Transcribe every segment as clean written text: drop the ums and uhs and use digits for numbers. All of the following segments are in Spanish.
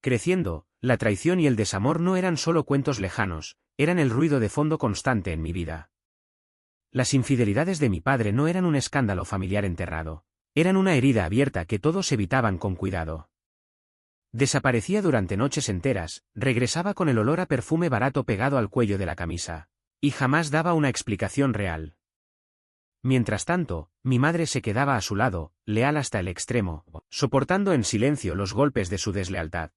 Creciendo, la traición y el desamor no eran solo cuentos lejanos, eran el ruido de fondo constante en mi vida. Las infidelidades de mi padre no eran un escándalo familiar enterrado, eran una herida abierta que todos evitaban con cuidado. Desaparecía durante noches enteras, regresaba con el olor a perfume barato pegado al cuello de la camisa, y jamás daba una explicación real. Mientras tanto, mi madre se quedaba a su lado, leal hasta el extremo, soportando en silencio los golpes de su deslealtad.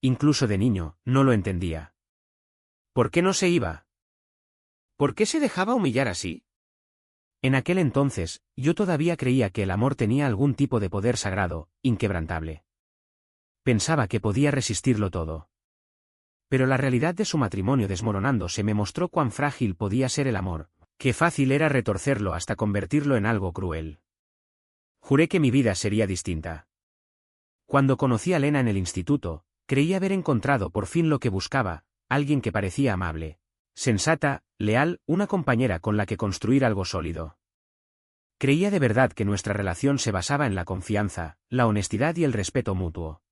Incluso de niño, no lo entendía. ¿Por qué no se iba? ¿Por qué se dejaba humillar así? En aquel entonces, yo todavía creía que el amor tenía algún tipo de poder sagrado, inquebrantable. Pensaba que podía resistirlo todo. Pero la realidad de su matrimonio desmoronándose me mostró cuán frágil podía ser el amor, qué fácil era retorcerlo hasta convertirlo en algo cruel. Juré que mi vida sería distinta. Cuando conocí a Lena en el instituto, creí haber encontrado por fin lo que buscaba, alguien que parecía amable, sensata, leal, una compañera con la que construir algo sólido. Creía de verdad que nuestra relación se basaba en la confianza, la honestidad y el respeto mutuo.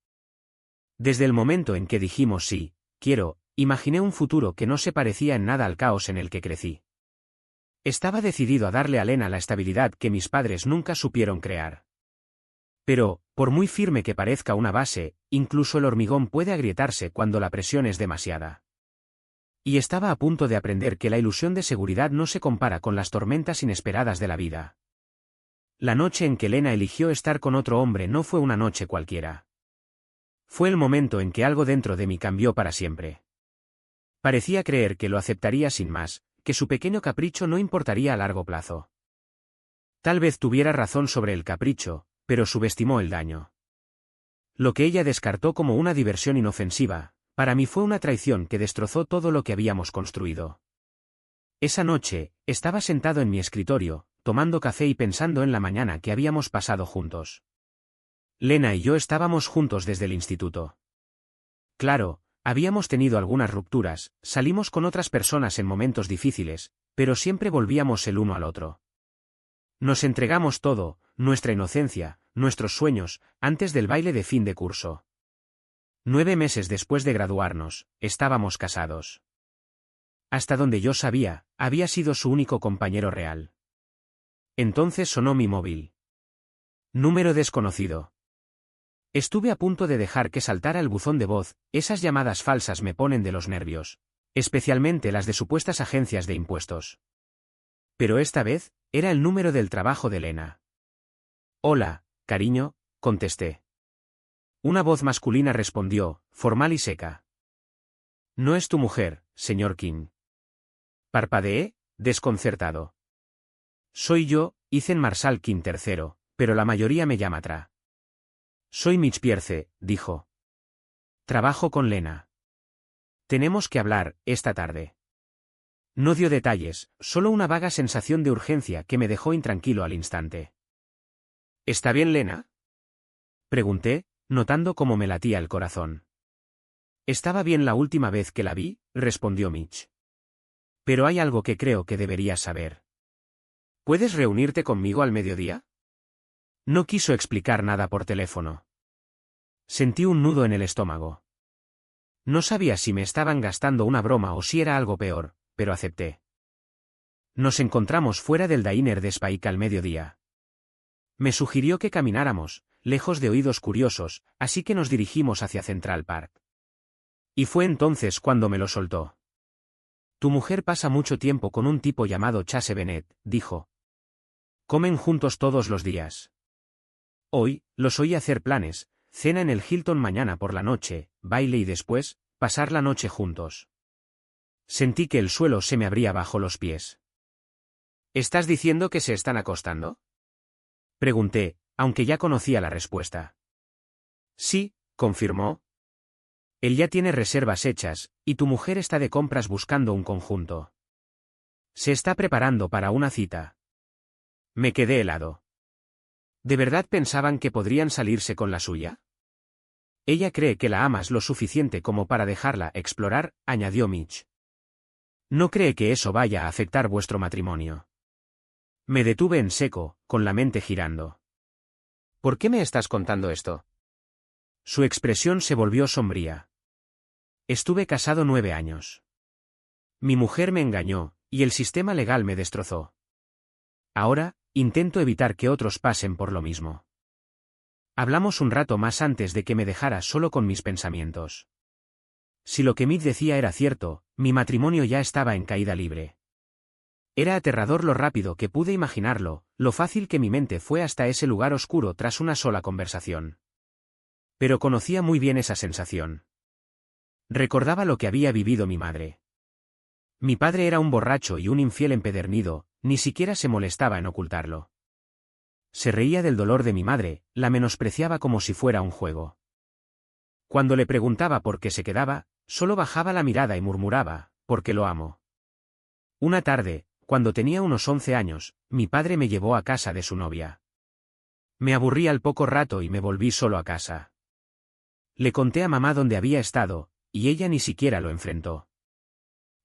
Desde el momento en que dijimos sí, quiero, imaginé un futuro que no se parecía en nada al caos en el que crecí. Estaba decidido a darle a Lena la estabilidad que mis padres nunca supieron crear. Pero, por muy firme que parezca una base, incluso el hormigón puede agrietarse cuando la presión es demasiada. Y estaba a punto de aprender que la ilusión de seguridad no se compara con las tormentas inesperadas de la vida. La noche en que Lena eligió estar con otro hombre no fue una noche cualquiera. Fue el momento en que algo dentro de mí cambió para siempre. Parecía creer que lo aceptaría sin más, que su pequeño capricho no importaría a largo plazo. Tal vez tuviera razón sobre el capricho, pero subestimó el daño. Lo que ella descartó como una diversión inofensiva, para mí fue una traición que destrozó todo lo que habíamos construido. Esa noche, estaba sentado en mi escritorio, tomando café y pensando en la mañana que habíamos pasado juntos. Lena y yo estábamos juntos desde el instituto. Claro, habíamos tenido algunas rupturas, salimos con otras personas en momentos difíciles, pero siempre volvíamos el uno al otro. Nos entregamos todo, nuestra inocencia, nuestros sueños, antes del baile de fin de curso. 9 meses después de graduarnos, estábamos casados. Hasta donde yo sabía, había sido su único compañero real. Entonces sonó mi móvil. Número desconocido. Estuve a punto de dejar que saltara el buzón de voz, esas llamadas falsas me ponen de los nervios, especialmente las de supuestas agencias de impuestos. Pero esta vez, era el número del trabajo de Lena. Hola, cariño, contesté. Una voz masculina respondió, formal y seca. No es tu mujer, señor King. Parpadeé, desconcertado. Soy yo, Ethan Marshall King III, pero la mayoría me llama Tra. Soy Mitch Pierce, dijo. Trabajo con Lena. Tenemos que hablar, esta tarde. No dio detalles, solo una vaga sensación de urgencia que me dejó intranquilo al instante. ¿Está bien Lena? Pregunté, notando cómo me latía el corazón. Estaba bien la última vez que la vi, respondió Mitch. Pero hay algo que creo que deberías saber. ¿Puedes reunirte conmigo al mediodía? No quiso explicar nada por teléfono. Sentí un nudo en el estómago. No sabía si me estaban gastando una broma o si era algo peor, pero acepté. Nos encontramos fuera del diner de Spike al mediodía. Me sugirió que camináramos, lejos de oídos curiosos, así que nos dirigimos hacia Central Park. Y fue entonces cuando me lo soltó. Tu mujer pasa mucho tiempo con un tipo llamado Chase Bennett, dijo. Comen juntos todos los días. Hoy, los oí hacer planes, cena en el Hilton mañana por la noche, baile y después, pasar la noche juntos. Sentí que el suelo se me abría bajo los pies. ¿Estás diciendo que se están acostando? Pregunté, aunque ya conocía la respuesta. Sí, confirmó. Él ya tiene reservas hechas, y tu mujer está de compras buscando un conjunto. Se está preparando para una cita. Me quedé helado. ¿De verdad pensaban que podrían salirse con la suya? Ella cree que la amas lo suficiente como para dejarla explorar, añadió Mitch. No cree que eso vaya a afectar vuestro matrimonio. Me detuve en seco, con la mente girando. ¿Por qué me estás contando esto? Su expresión se volvió sombría. Estuve casado 9 años. Mi mujer me engañó, y el sistema legal me destrozó. Ahora, intento evitar que otros pasen por lo mismo. Hablamos un rato más antes de que me dejara solo con mis pensamientos. Si lo que Mitch decía era cierto, mi matrimonio ya estaba en caída libre. Era aterrador lo rápido que pude imaginarlo, lo fácil que mi mente fue hasta ese lugar oscuro tras una sola conversación. Pero conocía muy bien esa sensación. Recordaba lo que había vivido mi madre. Mi padre era un borracho y un infiel empedernido, ni siquiera se molestaba en ocultarlo. Se reía del dolor de mi madre, la menospreciaba como si fuera un juego. Cuando le preguntaba por qué se quedaba, solo bajaba la mirada y murmuraba, «porque lo amo». Una tarde, cuando tenía unos 11 años, mi padre me llevó a casa de su novia. Me aburrí al poco rato y me volví solo a casa. Le conté a mamá dónde había estado, y ella ni siquiera lo enfrentó.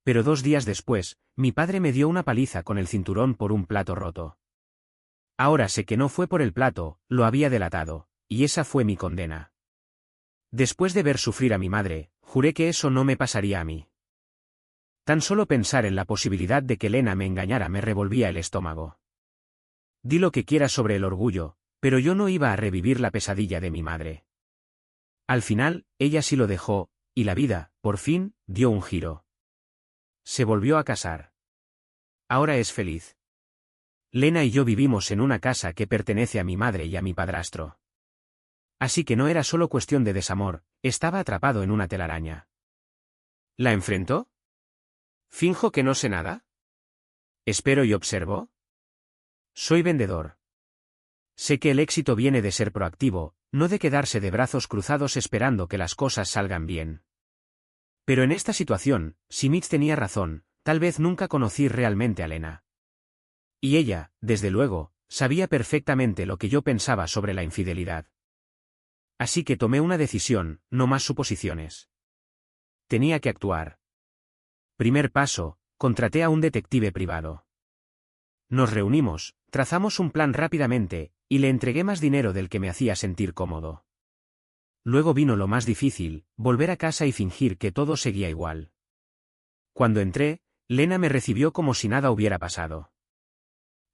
Pero 2 días después, mi padre me dio una paliza con el cinturón por un plato roto. Ahora sé que no fue por el plato, lo había delatado, y esa fue mi condena. Después de ver sufrir a mi madre, juré que eso no me pasaría a mí. Tan solo pensar en la posibilidad de que Lena me engañara me revolvía el estómago. Di lo que quieras sobre el orgullo, pero yo no iba a revivir la pesadilla de mi madre. Al final, ella sí lo dejó, y la vida, por fin, dio un giro. Se volvió a casar. Ahora es feliz. Lena y yo vivimos en una casa que pertenece a mi madre y a mi padrastro. Así que no era solo cuestión de desamor, estaba atrapado en una telaraña. ¿La enfrentó? ¿Finjo que no sé nada? ¿Espero y observo? Soy vendedor. Sé que el éxito viene de ser proactivo, no de quedarse de brazos cruzados esperando que las cosas salgan bien. Pero en esta situación, si Mitch tenía razón, tal vez nunca conocí realmente a Lena. Y ella, desde luego, sabía perfectamente lo que yo pensaba sobre la infidelidad. Así que tomé una decisión, no más suposiciones. Tenía que actuar. Primer paso, contraté a un detective privado. Nos reunimos, trazamos un plan rápidamente, y le entregué más dinero del que me hacía sentir cómodo. Luego vino lo más difícil, volver a casa y fingir que todo seguía igual. Cuando entré, Lena me recibió como si nada hubiera pasado.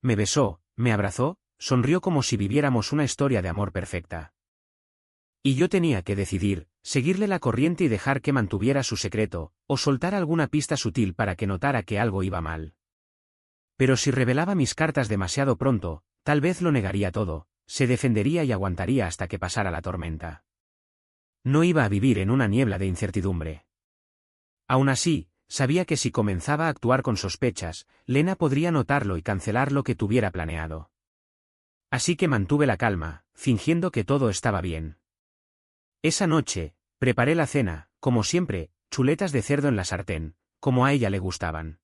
Me besó, me abrazó, sonrió como si viviéramos una historia de amor perfecta. Y yo tenía que decidir, seguirle la corriente y dejar que mantuviera su secreto, o soltar alguna pista sutil para que notara que algo iba mal. Pero si revelaba mis cartas demasiado pronto, tal vez lo negaría todo, se defendería y aguantaría hasta que pasara la tormenta. No iba a vivir en una niebla de incertidumbre. Aún así, sabía que si comenzaba a actuar con sospechas, Lena podría notarlo y cancelar lo que tuviera planeado. Así que mantuve la calma, fingiendo que todo estaba bien. Esa noche, preparé la cena, como siempre, chuletas de cerdo en la sartén, como a ella le gustaban.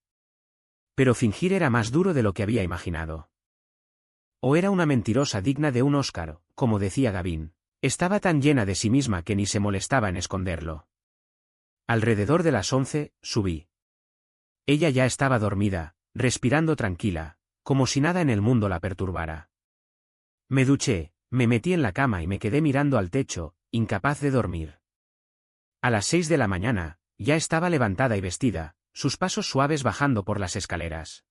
Pero fingir era más duro de lo que había imaginado. O era una mentirosa digna de un Oscar, como decía Gavin. Estaba tan llena de sí misma que ni se molestaba en esconderlo. Alrededor de las 11, subí. Ella ya estaba dormida, respirando tranquila, como si nada en el mundo la perturbara. Me duché, me metí en la cama y me quedé mirando al techo, incapaz de dormir. A las 6 de la mañana, ya estaba levantada y vestida, sus pasos suaves bajando por las escaleras.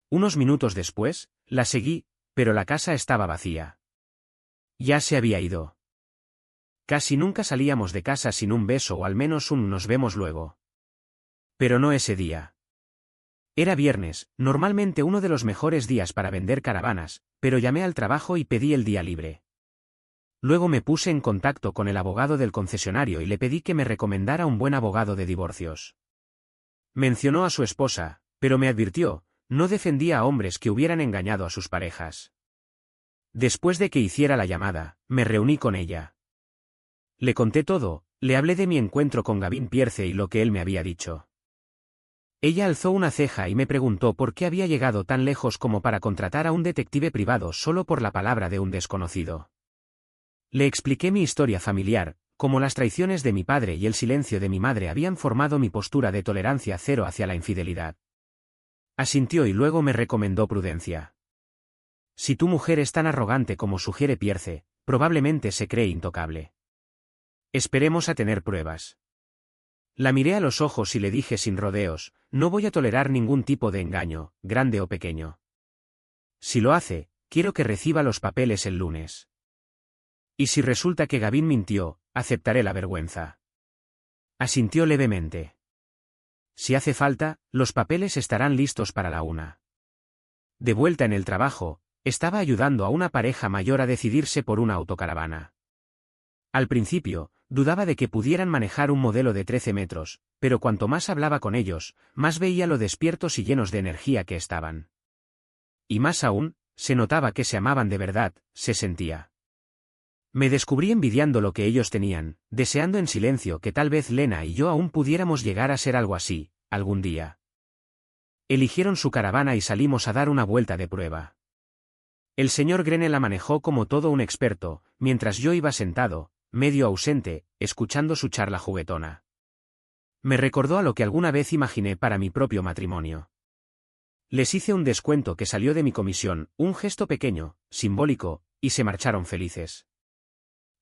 Unos minutos después, la seguí, pero la casa estaba vacía. Ya se había ido. Casi nunca salíamos de casa sin un beso o al menos un nos vemos luego. Pero no ese día. Era viernes, normalmente uno de los mejores días para vender caravanas, pero llamé al trabajo y pedí el día libre. Luego me puse en contacto con el abogado del concesionario y le pedí que me recomendara un buen abogado de divorcios. Mencionó a su esposa, pero me advirtió, no defendía a hombres que hubieran engañado a sus parejas. Después de que hiciera la llamada, me reuní con ella. Le conté todo, le hablé de mi encuentro con Gavin Pierce y lo que él me había dicho. Ella alzó una ceja y me preguntó por qué había llegado tan lejos como para contratar a un detective privado solo por la palabra de un desconocido. Le expliqué mi historia familiar, cómo las traiciones de mi padre y el silencio de mi madre habían formado mi postura de tolerancia cero hacia la infidelidad. Asintió y luego me recomendó prudencia. Si tu mujer es tan arrogante como sugiere Pierce, probablemente se cree intocable. Esperemos a tener pruebas. La miré a los ojos y le dije sin rodeos, no voy a tolerar ningún tipo de engaño, grande o pequeño. Si lo hace, quiero que reciba los papeles el lunes. Y si resulta que Gavin mintió, aceptaré la vergüenza. Asintió levemente. Si hace falta, los papeles estarán listos para la 1. De vuelta en el trabajo, estaba ayudando a una pareja mayor a decidirse por una autocaravana. Al principio, dudaba de que pudieran manejar un modelo de 13 metros, pero cuanto más hablaba con ellos, más veía lo despiertos y llenos de energía que estaban. Y más aún, se notaba que se amaban de verdad, se sentía. Me descubrí envidiando lo que ellos tenían, deseando en silencio que tal vez Lena y yo aún pudiéramos llegar a ser algo así, algún día. Eligieron su caravana y salimos a dar una vuelta de prueba. El señor Grene la manejó como todo un experto, mientras yo iba sentado, medio ausente, escuchando su charla juguetona. Me recordó a lo que alguna vez imaginé para mi propio matrimonio. Les hice un descuento que salió de mi comisión, un gesto pequeño, simbólico, y se marcharon felices.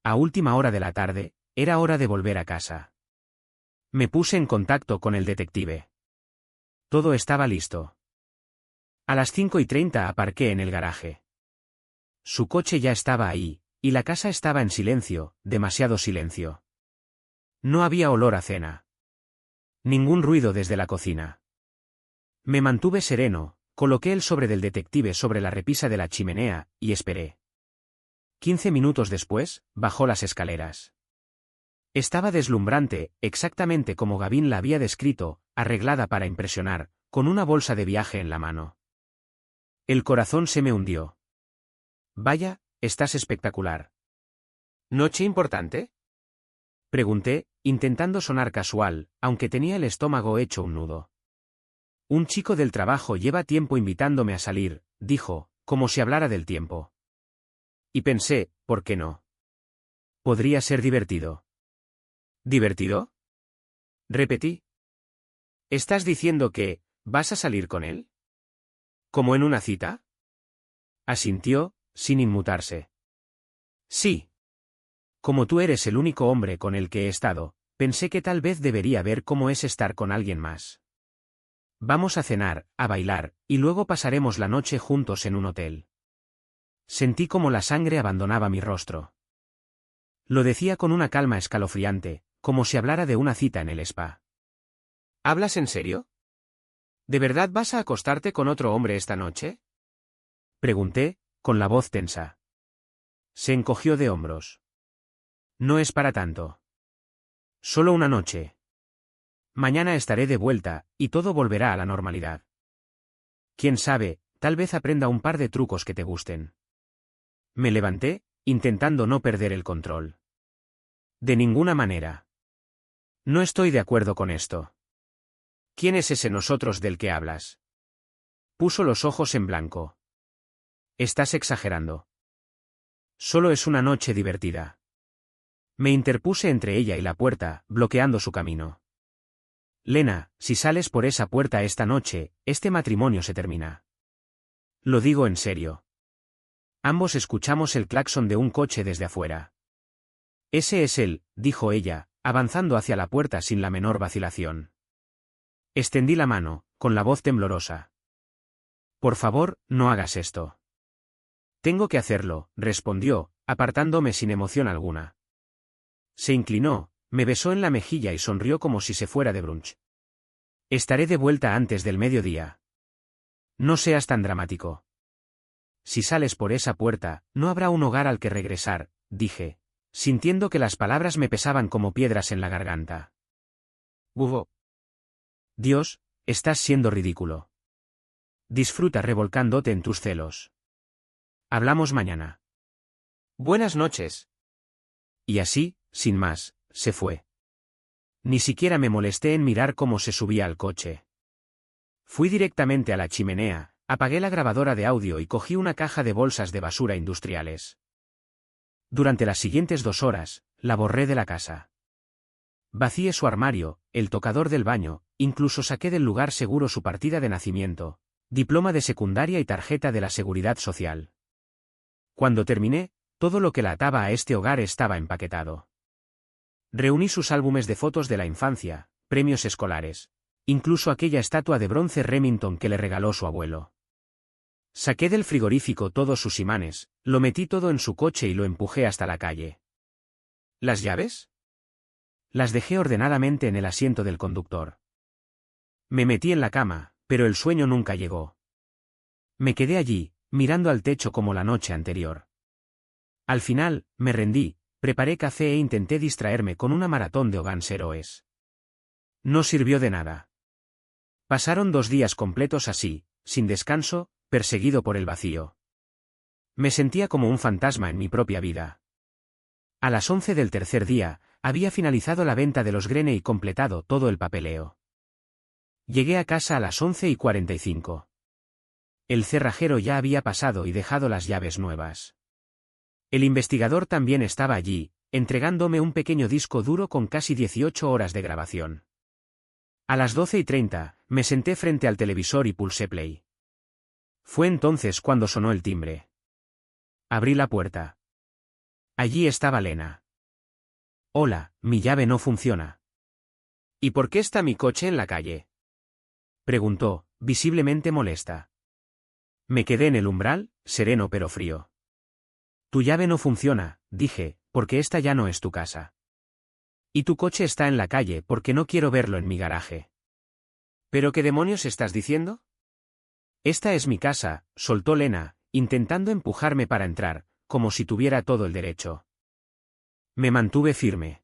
A última hora de la tarde, era hora de volver a casa. Me puse en contacto con el detective. Todo estaba listo. A las 5:30 aparqué en el garaje. Su coche ya estaba ahí, y la casa estaba en silencio, demasiado silencio. No había olor a cena. Ningún ruido desde la cocina. Me mantuve sereno, coloqué el sobre del detective sobre la repisa de la chimenea, y esperé. 15 minutos después, bajó las escaleras. Estaba deslumbrante, exactamente como Gavin la había descrito, arreglada para impresionar, con una bolsa de viaje en la mano. El corazón se me hundió. Vaya, estás espectacular. ¿Noche importante? Pregunté, intentando sonar casual, aunque tenía el estómago hecho un nudo. Un chico del trabajo lleva tiempo invitándome a salir, dijo, como si hablara del tiempo. Y pensé, ¿por qué no? Podría ser divertido. ¿Divertido? Repetí. ¿Estás diciendo que vas a salir con él? ¿Como en una cita? Asintió, sin inmutarse. Sí. Como tú eres el único hombre con el que he estado, pensé que tal vez debería ver cómo es estar con alguien más. Vamos a cenar, a bailar, y luego pasaremos la noche juntos en un hotel. Sentí como la sangre abandonaba mi rostro. Lo decía con una calma escalofriante, como si hablara de una cita en el spa. ¿Hablas en serio? ¿De verdad vas a acostarte con otro hombre esta noche? Pregunté, con la voz tensa. Se encogió de hombros. No es para tanto. Solo una noche. Mañana estaré de vuelta, y todo volverá a la normalidad. Quién sabe, tal vez aprenda un par de trucos que te gusten. Me levanté, intentando no perder el control. De ninguna manera. No estoy de acuerdo con esto. ¿Quién es ese nosotros del que hablas? Puso los ojos en blanco. Estás exagerando. Solo es una noche divertida. Me interpuse entre ella y la puerta, bloqueando su camino. Lena, si sales por esa puerta esta noche, este matrimonio se termina. Lo digo en serio. Ambos escuchamos el claxon de un coche desde afuera. Ese es él, dijo ella, avanzando hacia la puerta sin la menor vacilación. Extendí la mano, con la voz temblorosa. Por favor, no hagas esto. Tengo que hacerlo, respondió, apartándome sin emoción alguna. Se inclinó, me besó en la mejilla y sonrió como si se fuera de brunch. Estaré de vuelta antes del mediodía. No seas tan dramático. Si sales por esa puerta, no habrá un hogar al que regresar, dije, sintiendo que las palabras me pesaban como piedras en la garganta. Hubo. Dios, estás siendo ridículo. Disfruta revolcándote en tus celos. Hablamos mañana. Buenas noches. Y así, sin más, se fue. Ni siquiera me molesté en mirar cómo se subía al coche. Fui directamente a la chimenea, apagué la grabadora de audio y cogí una caja de bolsas de basura industriales. Durante las siguientes 2 horas, la borré de la casa. Vacié su armario, el tocador del baño, incluso saqué del lugar seguro su partida de nacimiento, diploma de secundaria y tarjeta de la Seguridad Social. Cuando terminé, todo lo que la ataba a este hogar estaba empaquetado. Reuní sus álbumes de fotos de la infancia, premios escolares. Incluso aquella estatua de bronce Remington que le regaló su abuelo. Saqué del frigorífico todos sus imanes, lo metí todo en su coche y lo empujé hasta la calle. ¿Las llaves? Las dejé ordenadamente en el asiento del conductor. Me metí en la cama, pero el sueño nunca llegó. Me quedé allí, mirando al techo como la noche anterior. Al final, me rendí, preparé café e intenté distraerme con una maratón de Hogan Heroes. No sirvió de nada. Pasaron 2 días completos así, sin descanso, perseguido por el vacío. Me sentía como un fantasma en mi propia vida. A las 11 del tercer día, había finalizado la venta de los Grene y completado todo el papeleo. Llegué a casa a las 11:45. El cerrajero ya había pasado y dejado las llaves nuevas. El investigador también estaba allí, entregándome un pequeño disco duro con casi 18 horas de grabación. A las 12:30, me senté frente al televisor y pulsé play. Fue entonces cuando sonó el timbre. Abrí la puerta. Allí estaba Lena. Hola, mi llave no funciona. ¿Y por qué está mi coche en la calle? Preguntó, visiblemente molesta. Me quedé en el umbral, sereno pero frío. Tu llave no funciona, dije, porque esta ya no es tu casa. Y tu coche está en la calle porque no quiero verlo en mi garaje. ¿Pero qué demonios estás diciendo? Esta es mi casa, soltó Lena, intentando empujarme para entrar, como si tuviera todo el derecho. Me mantuve firme.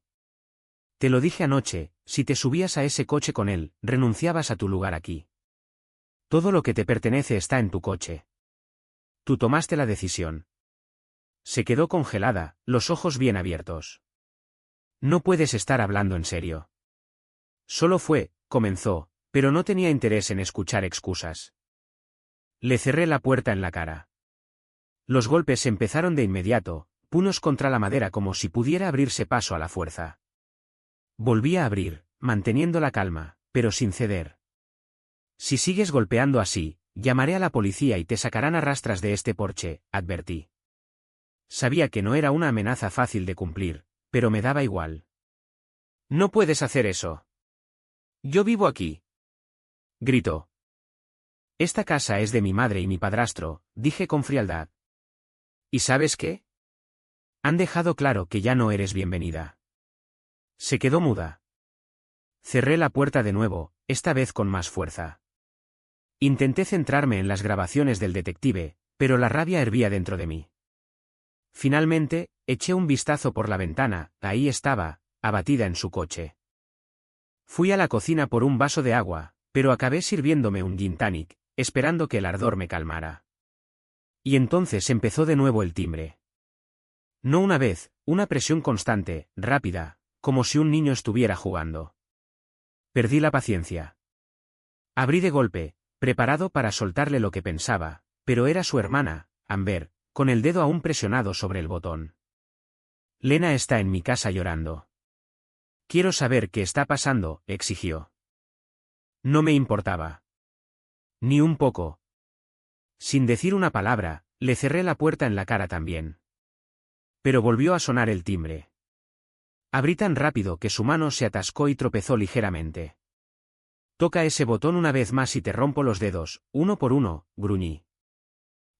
Te lo dije anoche, si te subías a ese coche con él, renunciabas a tu lugar aquí. Todo lo que te pertenece está en tu coche. Tú tomaste la decisión. Se quedó congelada, los ojos bien abiertos. No puedes estar hablando en serio. Solo comenzó, pero no tenía interés en escuchar excusas. Le cerré la puerta en la cara. Los golpes empezaron de inmediato, puños contra la madera como si pudiera abrirse paso a la fuerza. Volví a abrir, manteniendo la calma, pero sin ceder. Si sigues golpeando así, llamaré a la policía y te sacarán a rastras de este porche, advertí. Sabía que no era una amenaza fácil de cumplir, pero me daba igual. No puedes hacer eso. Yo vivo aquí. Gritó. Esta casa es de mi madre y mi padrastro, dije con frialdad. ¿Y sabes qué? Han dejado claro que ya no eres bienvenida. Se quedó muda. Cerré la puerta de nuevo, esta vez con más fuerza. Intenté centrarme en las grabaciones del detective, pero la rabia hervía dentro de mí. Finalmente, eché un vistazo por la ventana, ahí estaba, abatida en su coche. Fui a la cocina por un vaso de agua, pero acabé sirviéndome un gin tonic, esperando que el ardor me calmara. Y entonces empezó de nuevo el timbre. No una vez, una presión constante, rápida, como si un niño estuviera jugando. Perdí la paciencia. Abrí de golpe, preparado para soltarle lo que pensaba, pero era su hermana, Amber, con el dedo aún presionado sobre el botón. Lena está en mi casa llorando. Quiero saber qué está pasando, exigió. No me importaba. Ni un poco. Sin decir una palabra, le cerré la puerta en la cara también. Pero volvió a sonar el timbre. Abrí tan rápido que su mano se atascó y tropezó ligeramente. Toca ese botón una vez más y te rompo los dedos, uno por uno, gruñí.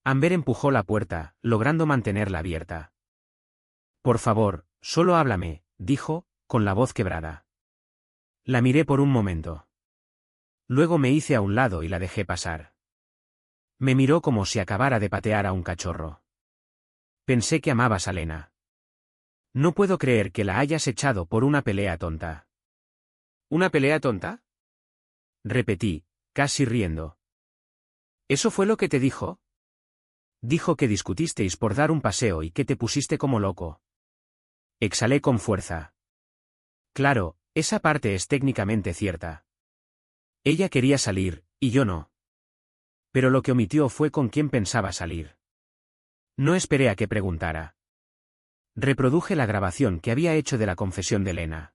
Amber empujó la puerta, logrando mantenerla abierta. Por favor, solo háblame, dijo, con la voz quebrada. La miré por un momento. Luego me hice a un lado y la dejé pasar. Me miró como si acabara de patear a un cachorro. Pensé que amabas a Lena. No puedo creer que la hayas echado por una pelea tonta. ¿Una pelea tonta? Repetí, casi riendo. ¿Eso fue lo que te dijo? Dijo que discutisteis por dar un paseo y que te pusiste como loco. Exhalé con fuerza. Claro, esa parte es técnicamente cierta. Ella quería salir, y yo no. Pero lo que omitió fue con quién pensaba salir. No esperé a que preguntara. Reproduje la grabación que había hecho de la confesión de Lena.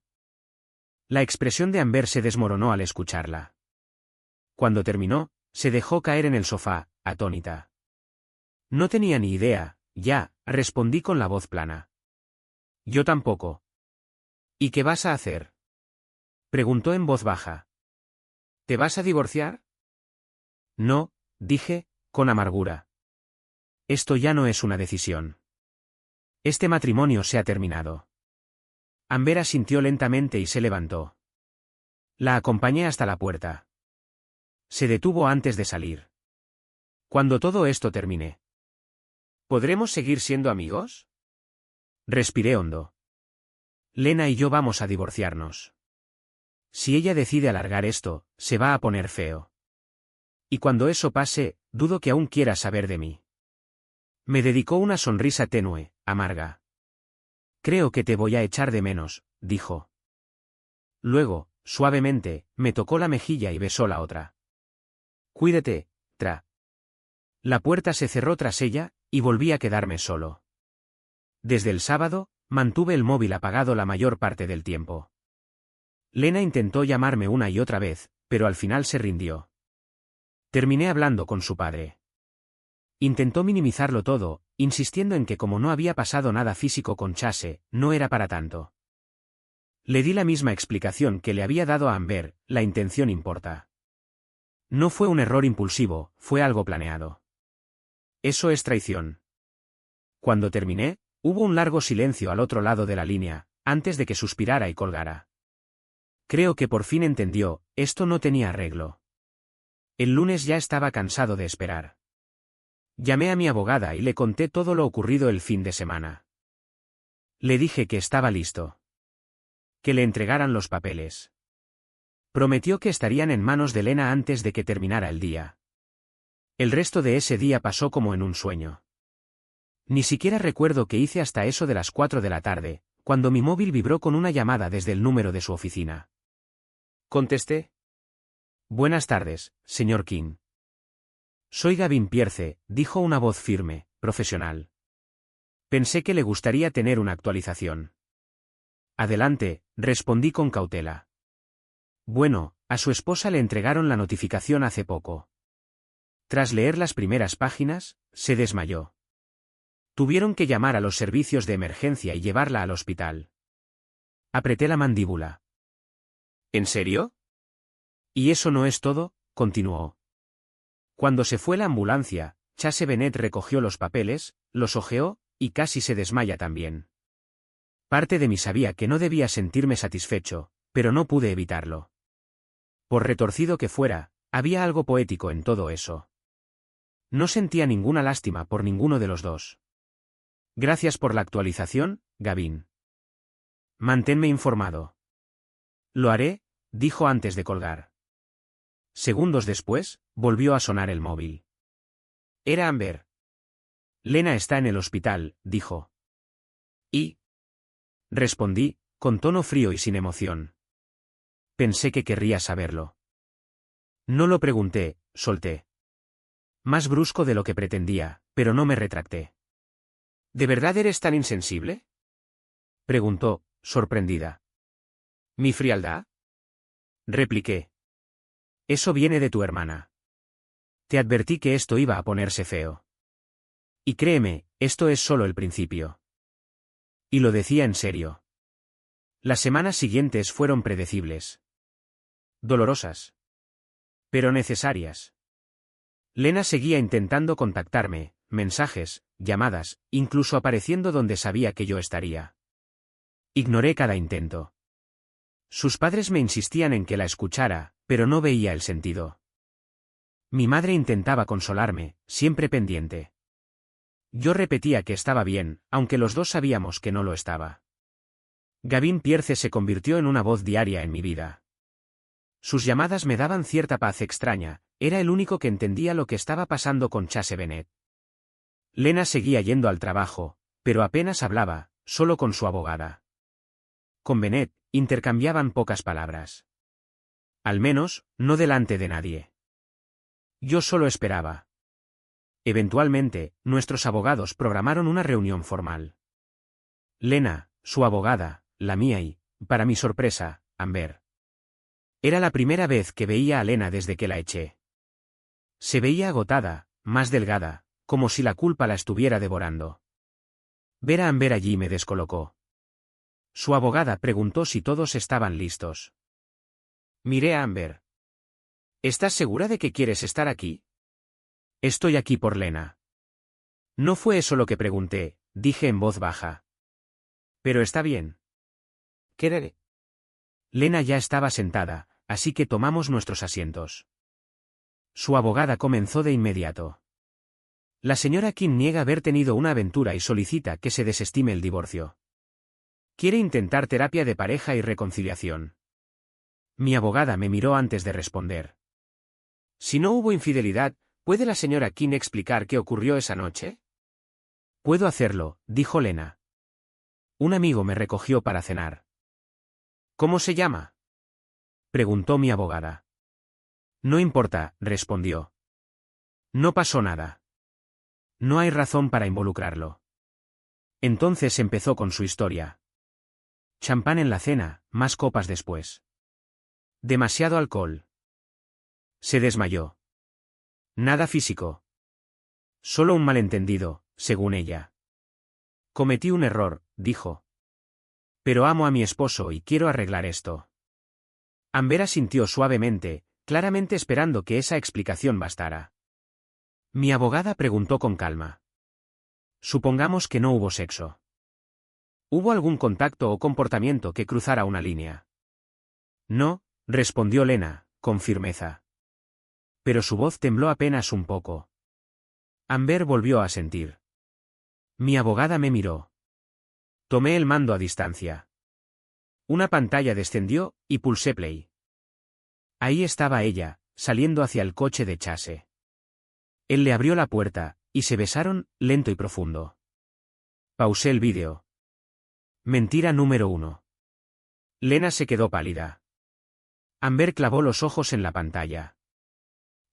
La expresión de Amber se desmoronó al escucharla. Cuando terminó, se dejó caer en el sofá, atónita. No tenía ni idea, ya, respondí con la voz plana. Yo tampoco. ¿Y qué vas a hacer? Preguntó en voz baja. ¿Te vas a divorciar? No, dije, con amargura. Esto ya no es una decisión. Este matrimonio se ha terminado. Amber asintió lentamente y se levantó. La acompañé hasta la puerta. Se detuvo antes de salir. Cuando todo esto termine. ¿Podremos seguir siendo amigos? Respiré hondo. Lena y yo vamos a divorciarnos. Si ella decide alargar esto, se va a poner feo. Y cuando eso pase, dudo que aún quiera saber de mí. Me dedicó una sonrisa tenue, amarga. Creo que te voy a echar de menos, dijo. Luego, suavemente, me tocó la mejilla y besó la otra. Cuídate, Tra. La puerta se cerró tras ella, y volví a quedarme solo. Desde el sábado, mantuve el móvil apagado la mayor parte del tiempo. Lena intentó llamarme una y otra vez, pero al final se rindió. Terminé hablando con su padre. Intentó minimizarlo todo, insistiendo en que como no había pasado nada físico con Chase, no era para tanto. Le di la misma explicación que le había dado a Amber, la intención importa. No fue un error impulsivo, fue algo planeado. Eso es traición. Cuando terminé, hubo un largo silencio al otro lado de la línea, antes de que suspirara y colgara. Creo que por fin entendió, esto no tenía arreglo. El lunes ya estaba cansado de esperar. Llamé a mi abogada y le conté todo lo ocurrido el fin de semana. Le dije que estaba listo. Que le entregaran los papeles. Prometió que estarían en manos de Lena antes de que terminara el día. El resto de ese día pasó como en un sueño. Ni siquiera recuerdo qué hice hasta eso de las 4 de la tarde, cuando mi móvil vibró con una llamada desde el número de su oficina. Contesté. Buenas tardes, señor King. Soy Gavin Pierce, dijo una voz firme, profesional. Pensé que le gustaría tener una actualización. Adelante, respondí con cautela. Bueno, a su esposa le entregaron la notificación hace poco. Tras leer las primeras páginas, se desmayó. Tuvieron que llamar a los servicios de emergencia y llevarla al hospital. Apreté la mandíbula. ¿En serio? Y eso no es todo, continuó. Cuando se fue la ambulancia, Chase Bennett recogió los papeles, los hojeó, y casi se desmaya también. Parte de mí sabía que no debía sentirme satisfecho, pero no pude evitarlo. Por retorcido que fuera, había algo poético en todo eso. No sentía ninguna lástima por ninguno de los dos. Gracias por la actualización, Gavin. Manténme informado. Lo haré, dijo antes de colgar. Segundos después, volvió a sonar el móvil. Era Amber. Lena está en el hospital, dijo. ¿Y? Respondí, con tono frío y sin emoción. Pensé que querría saberlo. No lo pregunté, solté. Más brusco de lo que pretendía, pero no me retracté. ¿De verdad eres tan insensible? Preguntó, sorprendida. ¿Mi frialdad? Repliqué. Eso viene de tu hermana. Te advertí que esto iba a ponerse feo. Y créeme, esto es solo el principio. Y lo decía en serio. Las semanas siguientes fueron predecibles. Dolorosas. Pero necesarias. Lena seguía intentando contactarme, mensajes, llamadas, incluso apareciendo donde sabía que yo estaría. Ignoré cada intento. Sus padres me insistían en que la escuchara, pero no veía el sentido. Mi madre intentaba consolarme, siempre pendiente. Yo repetía que estaba bien, aunque los dos sabíamos que no lo estaba. Gavin Pierce se convirtió en una voz diaria en mi vida. Sus llamadas me daban cierta paz extraña, era el único que entendía lo que estaba pasando con Chase Bennett. Lena seguía yendo al trabajo, pero apenas hablaba, solo con su abogada. Con Bennett, intercambiaban pocas palabras. Al menos, no delante de nadie. Yo solo esperaba. Eventualmente, nuestros abogados programaron una reunión formal. Lena, su abogada, la mía y, para mi sorpresa, Amber. Era la primera vez que veía a Lena desde que la eché. Se veía agotada, más delgada, como si la culpa la estuviera devorando. Ver a Amber allí me descolocó. Su abogada preguntó si todos estaban listos. Miré a Amber. ¿Estás segura de que quieres estar aquí? Estoy aquí por Lena. No fue eso lo que pregunté, dije en voz baja. Pero está bien. Quereré. Lena ya estaba sentada, así que tomamos nuestros asientos. Su abogada comenzó de inmediato. La señora Kim niega haber tenido una aventura y solicita que se desestime el divorcio. Quiere intentar terapia de pareja y reconciliación. Mi abogada me miró antes de responder. Si no hubo infidelidad, ¿puede la señora Kim explicar qué ocurrió esa noche? Puedo hacerlo, dijo Lena. Un amigo me recogió para cenar. ¿Cómo se llama? Preguntó mi abogada. No importa, respondió. No pasó nada. No hay razón para involucrarlo. Entonces empezó con su historia. Champán en la cena, más copas después. Demasiado alcohol. Se desmayó. Nada físico. Solo un malentendido, según ella. Cometí un error, dijo. Pero amo a mi esposo y quiero arreglar esto. Amber asintió suavemente, claramente esperando que esa explicación bastara. Mi abogada preguntó con calma. Supongamos que no hubo sexo. ¿Hubo algún contacto o comportamiento que cruzara una línea? No, respondió Lena, con firmeza. Pero su voz tembló apenas un poco. Amber volvió a sentir. Mi abogada me miró. Tomé el mando a distancia. Una pantalla descendió, y pulsé play. Ahí estaba ella, saliendo hacia el coche de Chase. Él le abrió la puerta, y se besaron, lento y profundo. Pausé el vídeo. Mentira número 1. Lena se quedó pálida. Amber clavó los ojos en la pantalla.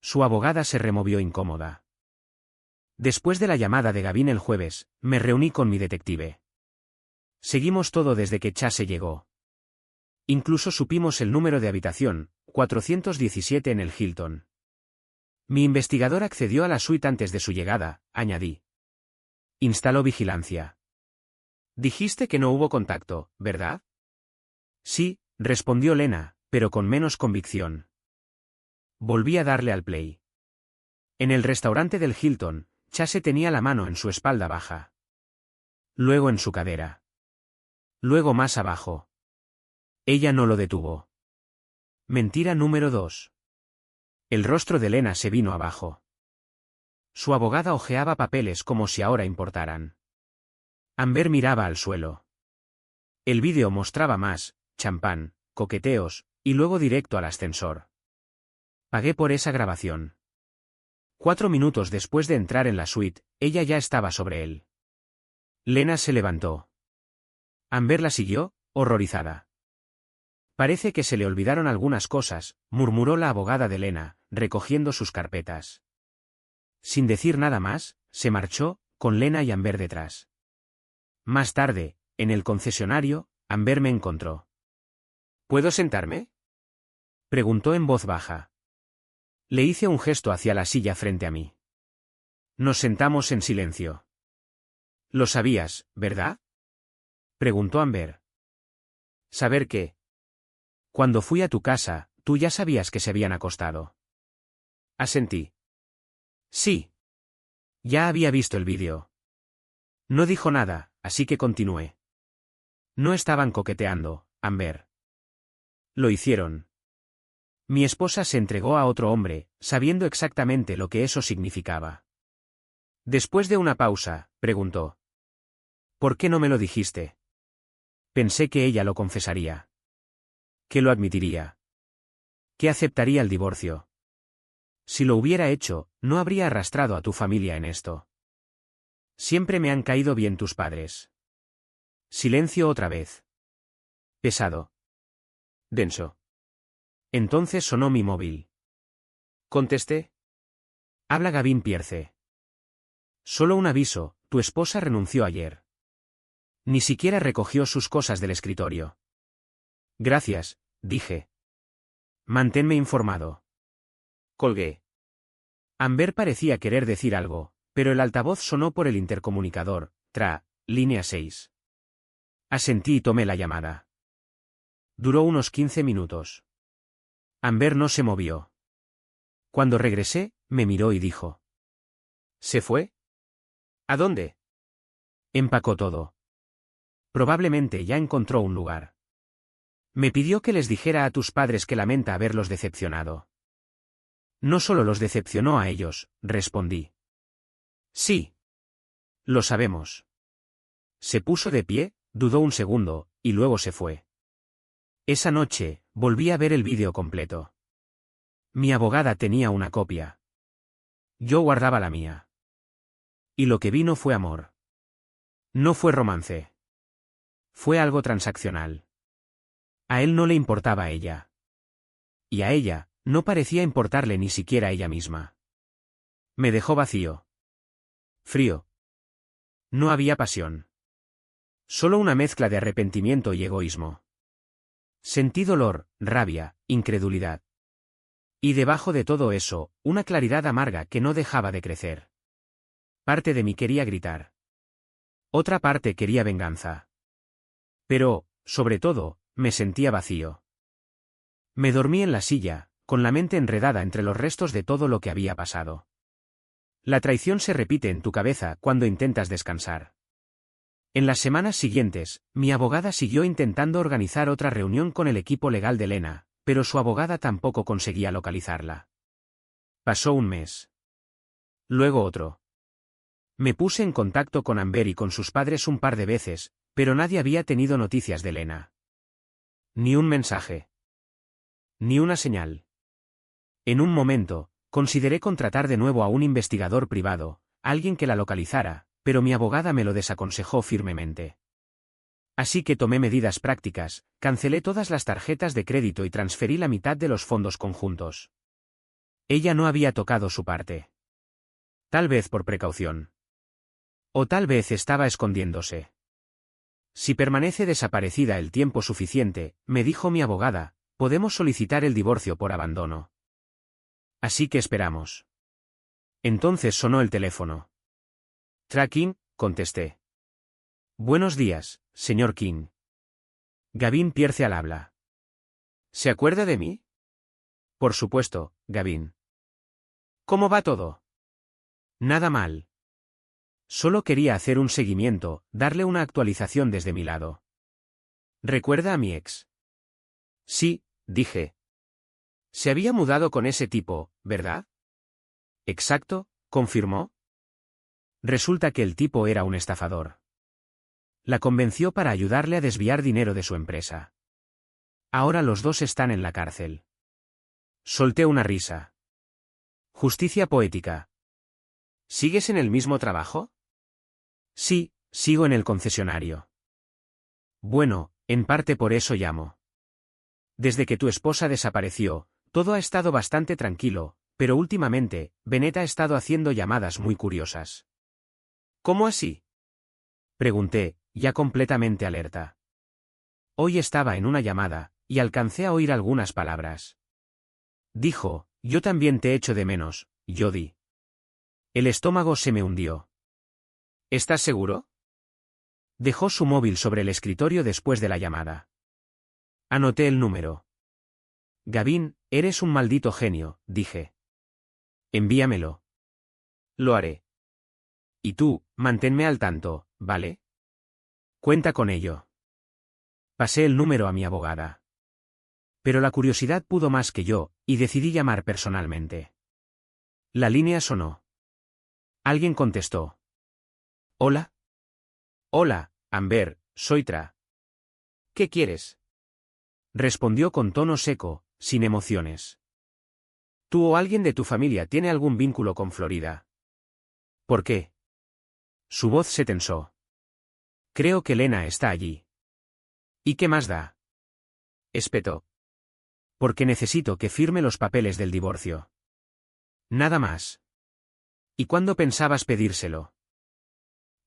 Su abogada se removió incómoda. Después de la llamada de Gavin el jueves, me reuní con mi detective. Seguimos todo desde que Chase llegó. Incluso supimos el número de habitación, 417 en el Hilton. Mi investigador accedió a la suite antes de su llegada, añadí. Instaló vigilancia. Dijiste que no hubo contacto, ¿verdad? Sí, respondió Lena, pero con menos convicción. Volví a darle al play. En el restaurante del Hilton, Chase tenía la mano en su espalda baja. Luego en su cadera. Luego más abajo. Ella no lo detuvo. Mentira número 2. El rostro de Lena se vino abajo. Su abogada hojeaba papeles como si ahora importaran. Amber miraba al suelo. El vídeo mostraba más, champán, coqueteos, y luego directo al ascensor. Pagué por esa grabación. 4 minutos después de entrar en la suite, ella ya estaba sobre él. Lena se levantó. Amber la siguió, horrorizada. Parece que se le olvidaron algunas cosas, murmuró la abogada de Lena, recogiendo sus carpetas. Sin decir nada más, se marchó, con Lena y Amber detrás. Más tarde, en el concesionario, Amber me encontró. ¿Puedo sentarme? Preguntó en voz baja. Le hice un gesto hacia la silla frente a mí. Nos sentamos en silencio. Lo sabías, ¿verdad? Preguntó Amber. ¿Saber qué? Cuando fui a tu casa, tú ya sabías que se habían acostado. Asentí. Sí. Ya había visto el vídeo. No dijo nada, así que continué. No estaban coqueteando, Amber. Lo hicieron. Mi esposa se entregó a otro hombre, sabiendo exactamente lo que eso significaba. Después de una pausa, preguntó. ¿Por qué no me lo dijiste? Pensé que ella lo confesaría. Que lo admitiría. Que aceptaría el divorcio. Si lo hubiera hecho, no habría arrastrado a tu familia en esto. Siempre me han caído bien tus padres. Silencio otra vez. Pesado. Denso. Entonces sonó mi móvil. Contesté. Habla Gavin Pierce. Solo un aviso, tu esposa renunció ayer. Ni siquiera recogió sus cosas del escritorio. Gracias, dije. Manténme informado. Colgué. Amber parecía querer decir algo, pero el altavoz sonó por el intercomunicador, línea 6. Asentí y tomé la llamada. Duró unos 15 minutos. Amber no se movió. Cuando regresé, me miró y dijo: ¿Se fue? ¿A dónde? Empacó todo. Probablemente ya encontró un lugar. Me pidió que les dijera a tus padres que lamenta haberlos decepcionado. No solo los decepcionó a ellos, respondí. Sí. Lo sabemos. Se puso de pie, dudó un segundo, y luego se fue. Esa noche, volví a ver el vídeo completo. Mi abogada tenía una copia. Yo guardaba la mía. Y lo que vi no fue amor. No fue romance. Fue algo transaccional. A él no le importaba a ella. Y a ella, no parecía importarle ni siquiera a ella misma. Me dejó vacío. Frío. No había pasión. Solo una mezcla de arrepentimiento y egoísmo. Sentí dolor, rabia, incredulidad. Y debajo de todo eso, una claridad amarga que no dejaba de crecer. Parte de mí quería gritar. Otra parte quería venganza. Pero, sobre todo, me sentía vacío. Me dormí en la silla, con la mente enredada entre los restos de todo lo que había pasado. La traición se repite en tu cabeza cuando intentas descansar. En las semanas siguientes, mi abogada siguió intentando organizar otra reunión con el equipo legal de Lena, pero su abogada tampoco conseguía localizarla. Pasó un mes. Luego otro. Me puse en contacto con Amber y con sus padres un par de veces, pero nadie había tenido noticias de Lena. Ni un mensaje. Ni una señal. En un momento, consideré contratar de nuevo a un investigador privado, alguien que la localizara, pero mi abogada me lo desaconsejó firmemente. Así que tomé medidas prácticas, cancelé todas las tarjetas de crédito y transferí la mitad de los fondos conjuntos. Ella no había tocado su parte. Tal vez por precaución. O tal vez estaba escondiéndose. Si permanece desaparecida el tiempo suficiente, me dijo mi abogada, podemos solicitar el divorcio por abandono. Así que esperamos. Entonces sonó el teléfono. Tracking, contesté. Buenos días, señor King. Gavin Pierce al habla. ¿Se acuerda de mí? Por supuesto, Gavin. ¿Cómo va todo? Nada mal. Solo quería hacer un seguimiento, darle una actualización desde mi lado. ¿Recuerda a mi ex? Sí, dije. Se había mudado con ese tipo, ¿verdad? Exacto, confirmó. Resulta que el tipo era un estafador. La convenció para ayudarle a desviar dinero de su empresa. Ahora los dos están en la cárcel. Solté una risa. Justicia poética. ¿Sigues en el mismo trabajo? Sí, sigo en el concesionario. Bueno, en parte por eso llamo. Desde que tu esposa desapareció, todo ha estado bastante tranquilo, pero últimamente, Bennett ha estado haciendo llamadas muy curiosas. ¿Cómo así? Pregunté, ya completamente alerta. Hoy estaba en una llamada, y alcancé a oír algunas palabras. Dijo, yo también te echo de menos, Jody. El estómago se me hundió. ¿Estás seguro? Dejó su móvil sobre el escritorio después de la llamada. Anoté el número. Gavin, eres un maldito genio, dije. Envíamelo. Lo haré. Y tú, manténme al tanto, ¿vale? Cuenta con ello. Pasé el número a mi abogada. Pero la curiosidad pudo más que yo, y decidí llamar personalmente. La línea sonó. Alguien contestó. ¿Hola? Hola, Amber, soy Tra. ¿Qué quieres? Respondió con tono seco, sin emociones. ¿Tú o alguien de tu familia tiene algún vínculo con Florida? ¿Por qué? Su voz se tensó. Creo que Lena está allí. ¿Y qué más da? Espetó. Porque necesito que firme los papeles del divorcio. Nada más. ¿Y cuándo pensabas pedírselo?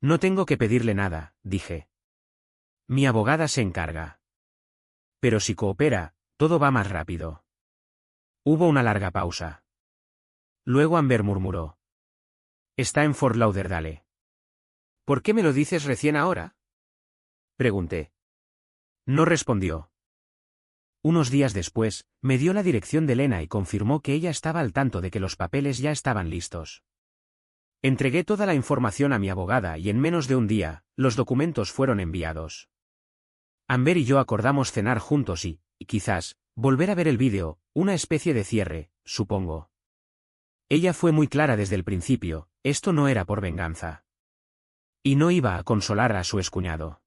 No tengo que pedirle nada, dije. Mi abogada se encarga. Pero si coopera, todo va más rápido. Hubo una larga pausa. Luego Amber murmuró. Está en Fort Lauderdale. ¿Por qué me lo dices recién ahora? Pregunté. No respondió. Unos días después, me dio la dirección de Lena y confirmó que ella estaba al tanto de que los papeles ya estaban listos. Entregué toda la información a mi abogada y en menos de un día, los documentos fueron enviados. Amber y yo acordamos cenar juntos y, quizás, volver a ver el vídeo, una especie de cierre, supongo. Ella fue muy clara desde el principio, esto no era por venganza. Y no iba a consolar a su excuñado.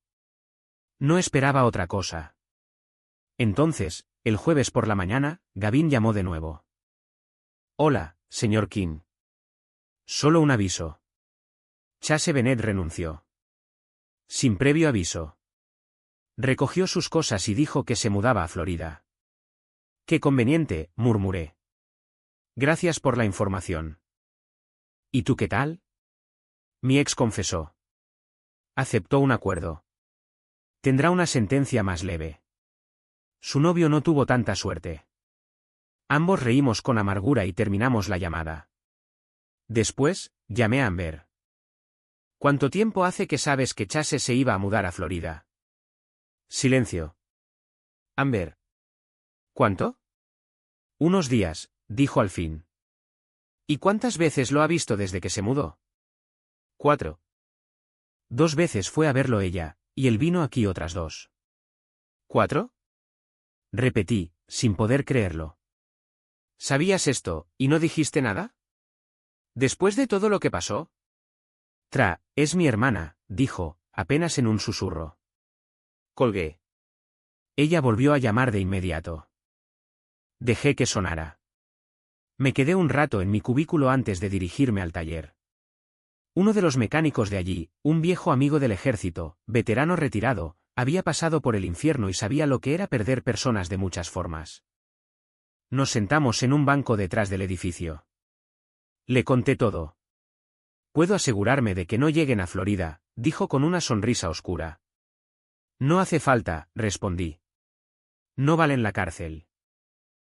No esperaba otra cosa. Entonces, el jueves por la mañana, Gavin llamó de nuevo. Hola, señor King. Solo un aviso. Chase Bennett renunció. Sin previo aviso. Recogió sus cosas y dijo que se mudaba a Florida. Qué conveniente, murmuré. Gracias por la información. ¿Y tú qué tal? Mi ex confesó. Aceptó un acuerdo. Tendrá una sentencia más leve. Su novio no tuvo tanta suerte. Ambos reímos con amargura y terminamos la llamada. Después, llamé a Amber. ¿Cuánto tiempo hace que sabes que Chase se iba a mudar a Florida? Silencio. Amber. ¿Cuánto? Unos días, dijo al fin. ¿Y cuántas veces lo ha visto desde que se mudó? 4. 2 veces fue a verlo ella, y él vino aquí otras 2. ¿4? Repetí, sin poder creerlo. ¿Sabías esto, y no dijiste nada? ¿Después de todo lo que pasó? Es mi hermana, dijo, apenas en un susurro. Colgué. Ella volvió a llamar de inmediato. Dejé que sonara. Me quedé un rato en mi cubículo antes de dirigirme al taller. Uno de los mecánicos de allí, un viejo amigo del ejército, veterano retirado, había pasado por el infierno y sabía lo que era perder personas de muchas formas. Nos sentamos en un banco detrás del edificio. Le conté todo. Puedo asegurarme de que no lleguen a Florida, dijo con una sonrisa oscura. No hace falta, respondí. No valen la cárcel.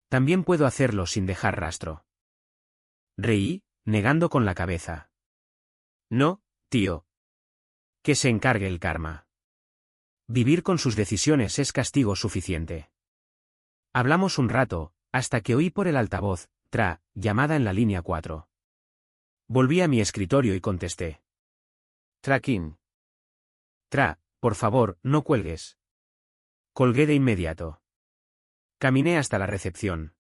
También puedo hacerlo sin dejar rastro. Reí, negando con la cabeza. No, tío. Que se encargue el karma. Vivir con sus decisiones es castigo suficiente. Hablamos un rato, hasta que oí por el altavoz, llamada en la línea 4. Volví a mi escritorio y contesté. King. Por favor, no cuelgues. Colgué de inmediato. Caminé hasta la recepción.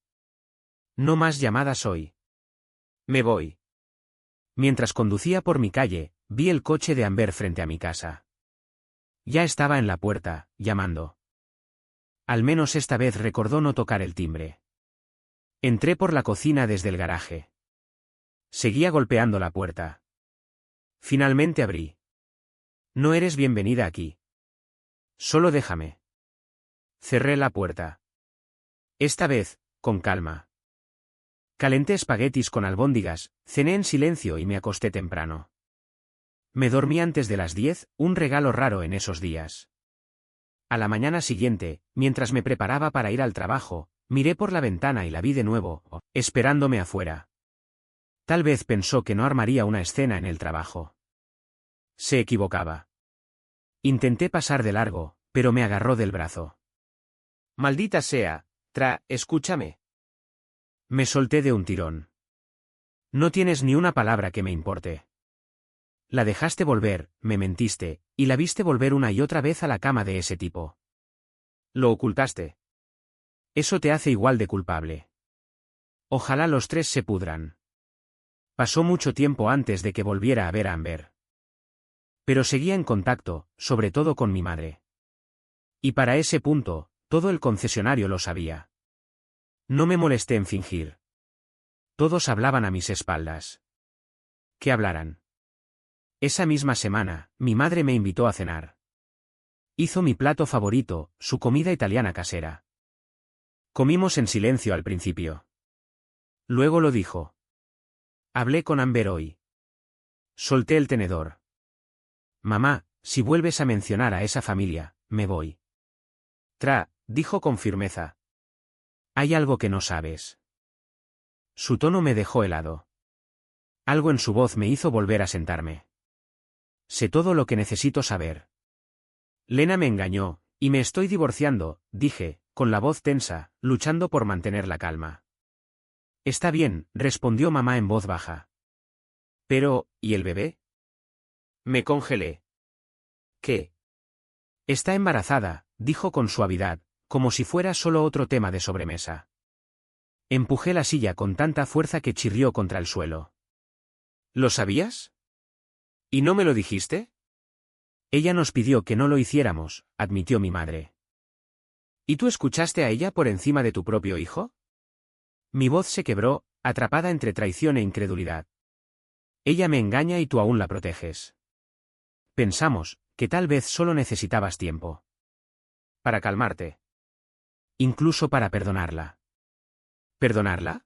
No más llamadas hoy. Me voy. Mientras conducía por mi calle, vi el coche de Amber frente a mi casa. Ya estaba en la puerta, llamando. Al menos esta vez recordó no tocar el timbre. Entré por la cocina desde el garaje. Seguía golpeando la puerta. Finalmente abrí. No eres bienvenida aquí. Solo déjame. Cerré la puerta. Esta vez, con calma. Calenté espaguetis con albóndigas, cené en silencio y me acosté temprano. Me dormí antes de las 10, un regalo raro en esos días. A la mañana siguiente, mientras me preparaba para ir al trabajo, miré por la ventana y la vi de nuevo, esperándome afuera. Tal vez pensó que no armaría una escena en el trabajo. Se equivocaba. Intenté pasar de largo, pero me agarró del brazo. Maldita sea, escúchame. Me solté de un tirón. No tienes ni una palabra que me importe. La dejaste volver, me mentiste, y la viste volver una y otra vez a la cama de ese tipo. Lo ocultaste. Eso te hace igual de culpable. Ojalá los 3 se pudran. Pasó mucho tiempo antes de que volviera a ver a Amber. Pero seguía en contacto, sobre todo con mi madre. Y para ese punto, todo el concesionario lo sabía. No me molesté en fingir. Todos hablaban a mis espaldas. ¿Qué hablaran? Esa misma semana, mi madre me invitó a cenar. Hizo mi plato favorito, su comida italiana casera. Comimos en silencio al principio. Luego lo dijo. Hablé con Amber hoy. Solté el tenedor. Mamá, si vuelves a mencionar a esa familia, me voy. Dijo con firmeza. Hay algo que no sabes. Su tono me dejó helado. Algo en su voz me hizo volver a sentarme. Sé todo lo que necesito saber. Lena me engañó, Y me estoy divorciando, dije, con la voz tensa, luchando por mantener la calma. Está bien, respondió mamá en voz baja. Pero, ¿y el bebé? Me congelé. ¿Qué? Está embarazada, dijo con suavidad, como si fuera solo otro tema de sobremesa. Empujé la silla con tanta fuerza que chirrió contra el suelo. ¿Lo sabías? ¿Y no me lo dijiste? Ella nos pidió que no lo hiciéramos, admitió mi madre. ¿Y tú escuchaste a ella por encima de tu propio hijo? Mi voz se quebró, atrapada entre traición e incredulidad. Ella me engaña y tú aún la proteges. Pensamos que tal vez solo necesitabas tiempo. Para calmarte. Incluso para perdonarla. ¿Perdonarla?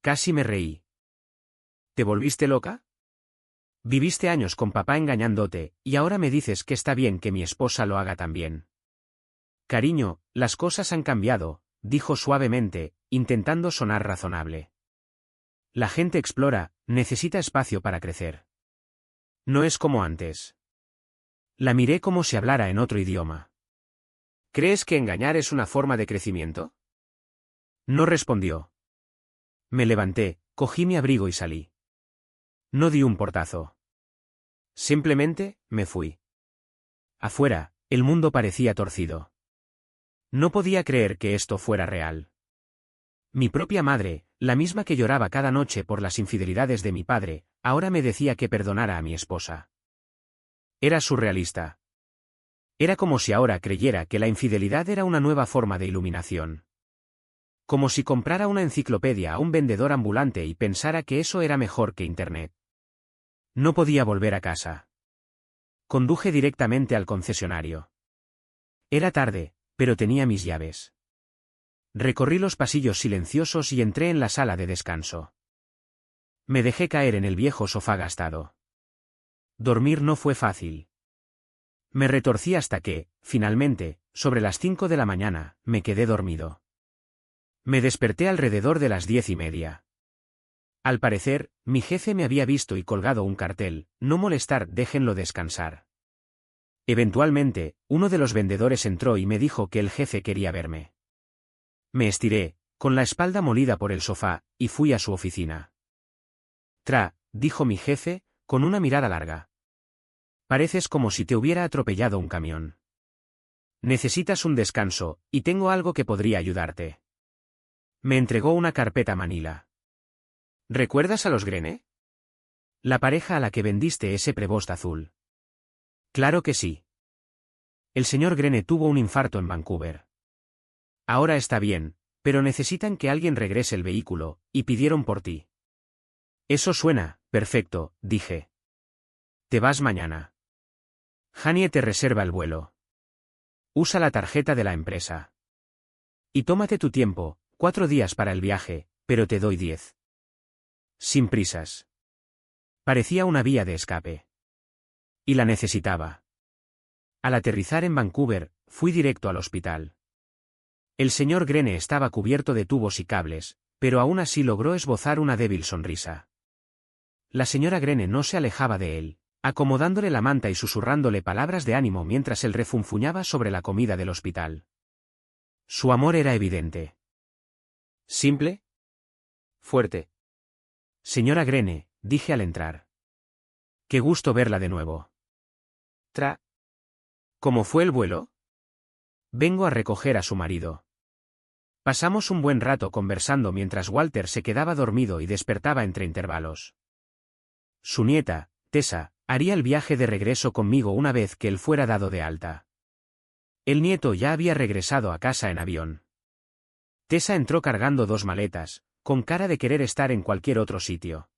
Casi me reí. ¿Te volviste loca? Viviste años con papá engañándote, y ahora me dices que está bien que mi esposa lo haga también. Cariño, las cosas han cambiado, dijo suavemente, intentando sonar razonable. La gente explora, necesita espacio para crecer. No es como antes. La miré como si hablara en otro idioma. ¿Crees que engañar es una forma de crecimiento? No respondió. Me levanté, cogí mi abrigo y salí. No di un portazo. Simplemente, me fui. Afuera, el mundo parecía torcido. No podía creer que esto fuera real. Mi propia madre, la misma que lloraba cada noche por las infidelidades de mi padre, ahora me decía que perdonara a mi esposa. Era surrealista. Era como si ahora creyera que la infidelidad era una nueva forma de iluminación. Como si comprara una enciclopedia a un vendedor ambulante y pensara que eso era mejor que Internet. No podía volver a casa. Conduje directamente al concesionario. Era tarde, pero tenía mis llaves. Recorrí los pasillos silenciosos y entré en la sala de descanso. Me dejé caer en el viejo sofá gastado. Dormir no fue fácil. Me retorcí hasta que, finalmente, sobre las 5 de la mañana, me quedé dormido. Me desperté alrededor de las 10:30. Al parecer, mi jefe me había visto y colgado un cartel: no molestar, déjenlo descansar. Eventualmente, uno de los vendedores entró y me dijo que el jefe quería verme. Me estiré, con la espalda molida por el sofá, y fui a su oficina. Dijo mi jefe, con una mirada larga. Pareces como si te hubiera atropellado un camión. Necesitas un descanso, y tengo algo que podría ayudarte. Me entregó una carpeta manila. ¿Recuerdas a los Grene? La pareja a la que vendiste ese Prevost azul. Claro que sí. El señor Grene tuvo un infarto en Vancouver. Ahora está bien, pero necesitan que alguien regrese el vehículo, y pidieron por ti. Eso suena perfecto, dije. Te vas mañana. Janie te reserva el vuelo. Usa la tarjeta de la empresa. Y tómate tu tiempo, 4 días para el viaje, pero te doy 10. Sin prisas. Parecía una vía de escape. Y la necesitaba. Al aterrizar en Vancouver, fui directo al hospital. El señor Grene estaba cubierto de tubos y cables, pero aún así logró esbozar una débil sonrisa. La señora Grene no se alejaba de él, acomodándole la manta y susurrándole palabras de ánimo mientras él refunfuñaba sobre la comida del hospital. Su amor era evidente. ¿Simple? Fuerte. Señora Grene, dije al entrar. Qué gusto verla de nuevo. ¿Cómo fue el vuelo? Vengo a recoger a su marido. Pasamos un buen rato conversando mientras Walter se quedaba dormido y despertaba entre intervalos. Su nieta, Tessa, haría el viaje de regreso conmigo una vez que él fuera dado de alta. El nieto ya había regresado a casa en avión. Tessa entró cargando 2 maletas, con cara de querer estar en cualquier otro sitio.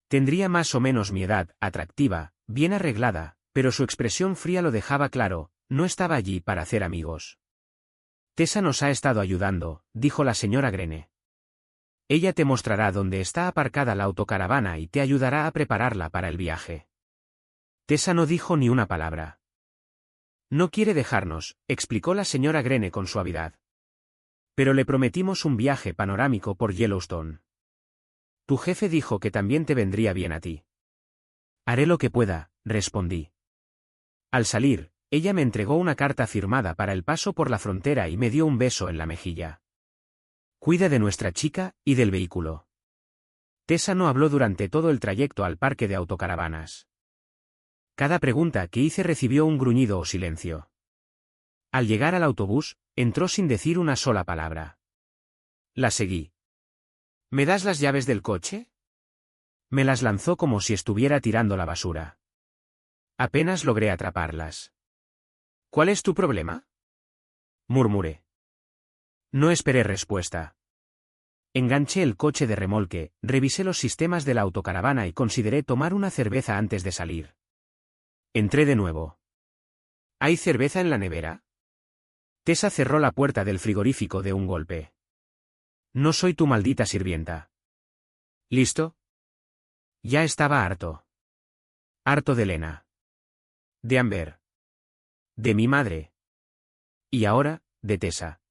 Tendría más o menos mi edad, atractiva, bien arreglada, pero su expresión fría lo dejaba claro: no estaba allí para hacer amigos. Tessa nos ha estado ayudando, dijo la señora Grene. Ella te mostrará dónde está aparcada la autocaravana y te ayudará a prepararla para el viaje. Tessa no dijo ni una palabra. No quiere dejarnos, explicó la señora Grene con suavidad. Pero le prometimos un viaje panorámico por Yellowstone. Tu jefe dijo que también te vendría bien a ti. Haré lo que pueda, respondí. Al salir, ella me entregó una carta firmada para el paso por la frontera y me dio un beso en la mejilla. Cuida de nuestra chica y del vehículo. Tessa no habló durante todo el trayecto al parque de autocaravanas. Cada pregunta que hice recibió un gruñido o silencio. Al llegar al autobús, entró sin decir una sola palabra. La seguí. ¿Me das las llaves del coche? Me las lanzó como si estuviera tirando la basura. Apenas logré atraparlas. ¿Cuál es tu problema?, murmuré. No esperé respuesta. Enganché el coche de remolque, revisé los sistemas de la autocaravana y consideré tomar una cerveza antes de salir. Entré de nuevo. ¿Hay cerveza en la nevera? Tessa cerró la puerta del frigorífico de un golpe. No soy tu maldita sirvienta. ¿Listo? Ya estaba harto. Harto de Lena. De Amber. De mi madre. Y ahora, de Tessa.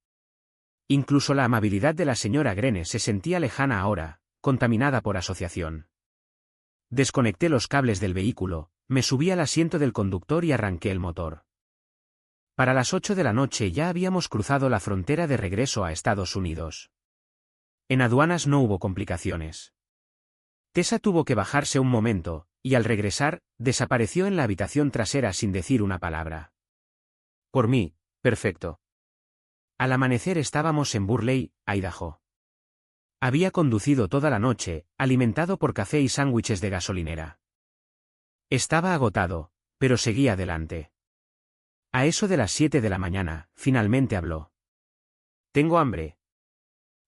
Incluso la amabilidad de la señora Grene se sentía lejana ahora, contaminada por asociación. Desconecté los cables del vehículo, me subí al asiento del conductor y arranqué el motor. Para las 8 de la noche ya habíamos cruzado la frontera de regreso a Estados Unidos. En aduanas no hubo complicaciones. Tessa tuvo que bajarse un momento, y al regresar, desapareció en la habitación trasera sin decir una palabra. Por mí, perfecto. Al amanecer estábamos en Burley, Idaho. Había conducido toda la noche, alimentado por café y sándwiches de gasolinera. Estaba agotado, pero seguía adelante. A eso de las 7 de la mañana, finalmente habló. Tengo hambre.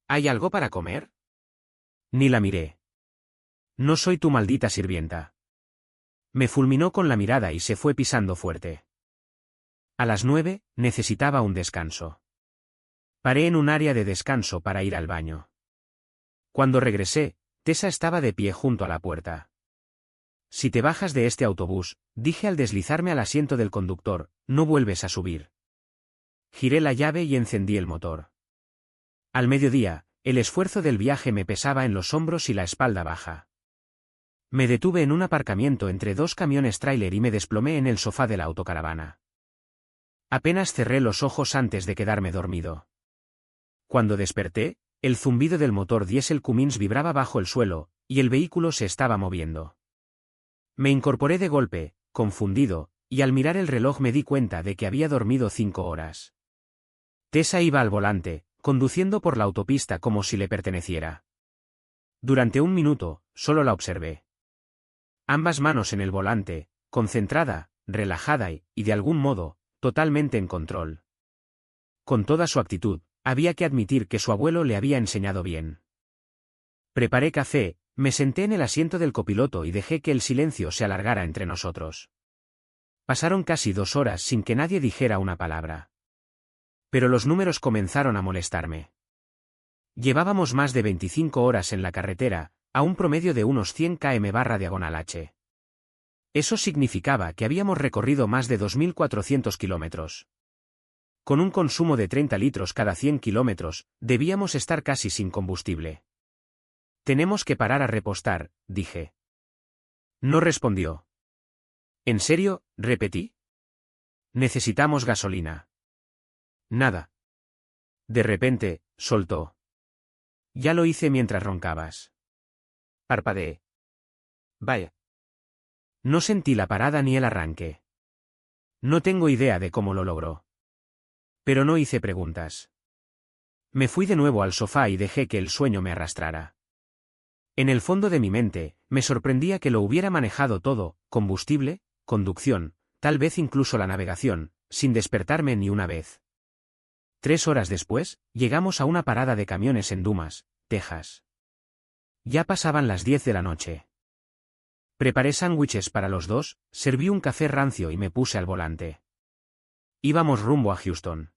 ¿Hay algo para comer? Ni la miré. No soy tu maldita sirvienta. Me fulminó con la mirada y se fue pisando fuerte. A las 9, necesitaba un descanso. Paré en un área de descanso para ir al baño. Cuando regresé, Tessa estaba de pie junto a la puerta. Si te bajas de este autobús, dije al deslizarme al asiento del conductor, no vuelves a subir. Giré la llave y encendí el motor. Al mediodía, el esfuerzo del viaje me pesaba en los hombros y la espalda baja. Me detuve en un aparcamiento entre dos camiones tráiler y me desplomé en el sofá de la autocaravana. Apenas cerré los ojos antes de quedarme dormido. Cuando desperté, el zumbido del motor diésel Cummins vibraba bajo el suelo, y el vehículo se estaba moviendo. Me incorporé de golpe, confundido, y al mirar el reloj me di cuenta de que había dormido 5 horas. Tessa iba al volante, conduciendo por la autopista como si le perteneciera. Durante un minuto, solo la observé. Ambas manos en el volante, concentrada, relajada y, de algún modo, totalmente en control. Con toda su actitud, había que admitir que su abuelo le había enseñado bien. Preparé café, me senté en el asiento del copiloto y dejé que el silencio se alargara entre nosotros. Pasaron casi 2 horas sin que nadie dijera una palabra. Pero los números comenzaron a molestarme. Llevábamos más de 25 horas en la carretera, a un promedio de unos 100 km/h. Eso significaba que habíamos recorrido más de 2.400 kilómetros. Con un consumo de 30 litros cada 100 kilómetros, debíamos estar casi sin combustible. Tenemos que parar a repostar, dije. No respondió. ¿En serio?, repetí. Necesitamos gasolina. Nada. De repente, soltó. Ya lo hice mientras roncabas. Parpadeé. Vaya. No sentí la parada ni el arranque. No tengo idea de cómo lo logró. Pero no hice preguntas. Me fui de nuevo al sofá y dejé que el sueño me arrastrara. En el fondo de mi mente, me sorprendía que lo hubiera manejado todo, combustible, conducción, tal vez incluso la navegación, sin despertarme ni una vez. 3 horas después, llegamos a una parada de camiones en Dumas, Texas. Ya pasaban las 10 de la noche. Preparé sándwiches para los dos, serví un café rancio y me puse al volante. Íbamos rumbo a Houston.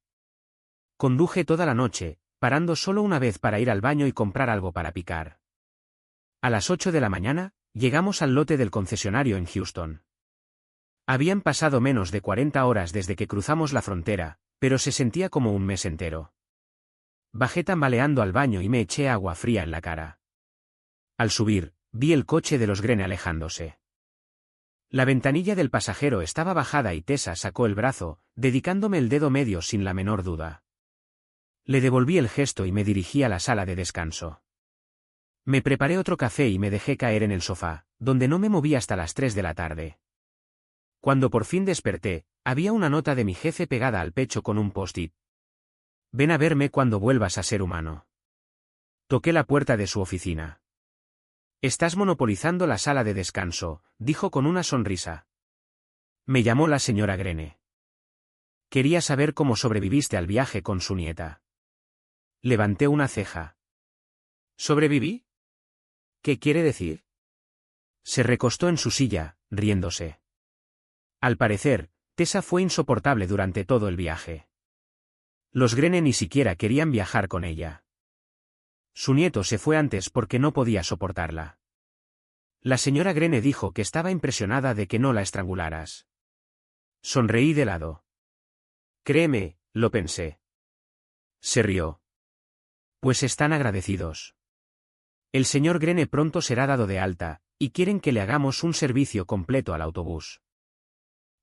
Conduje toda la noche, parando solo una vez para ir al baño y comprar algo para picar. A las 8 de la mañana, llegamos al lote del concesionario en Houston. Habían pasado menos de 40 horas desde que cruzamos la frontera, pero se sentía como un mes entero. Bajé tambaleando al baño y me eché agua fría en la cara. Al subir, vi el coche de los Grene alejándose. La ventanilla del pasajero estaba bajada y Tessa sacó el brazo, dedicándome el dedo medio sin la menor duda. Le devolví el gesto y me dirigí a la sala de descanso. Me preparé otro café y me dejé caer en el sofá, donde no me moví hasta las 3 de la tarde. Cuando por fin desperté, había una nota de mi jefe pegada al pecho con un post-it. Ven a verme cuando vuelvas a ser humano. Toqué la puerta de su oficina. Estás monopolizando la sala de descanso, dijo con una sonrisa. Me llamó la señora Grene. Quería saber cómo sobreviviste al viaje con su nieta. Levanté una ceja. ¿Sobreviví? ¿Qué quiere decir? Se recostó en su silla, riéndose. Al parecer, Tessa fue insoportable durante todo el viaje. Los Grene ni siquiera querían viajar con ella. Su nieto se fue antes porque no podía soportarla. La señora Grene dijo que estaba impresionada de que no la estrangularas. Sonreí de lado. Créeme, lo pensé. Se rió. Pues están agradecidos. El señor Grene pronto será dado de alta, y quieren que le hagamos un servicio completo al autobús.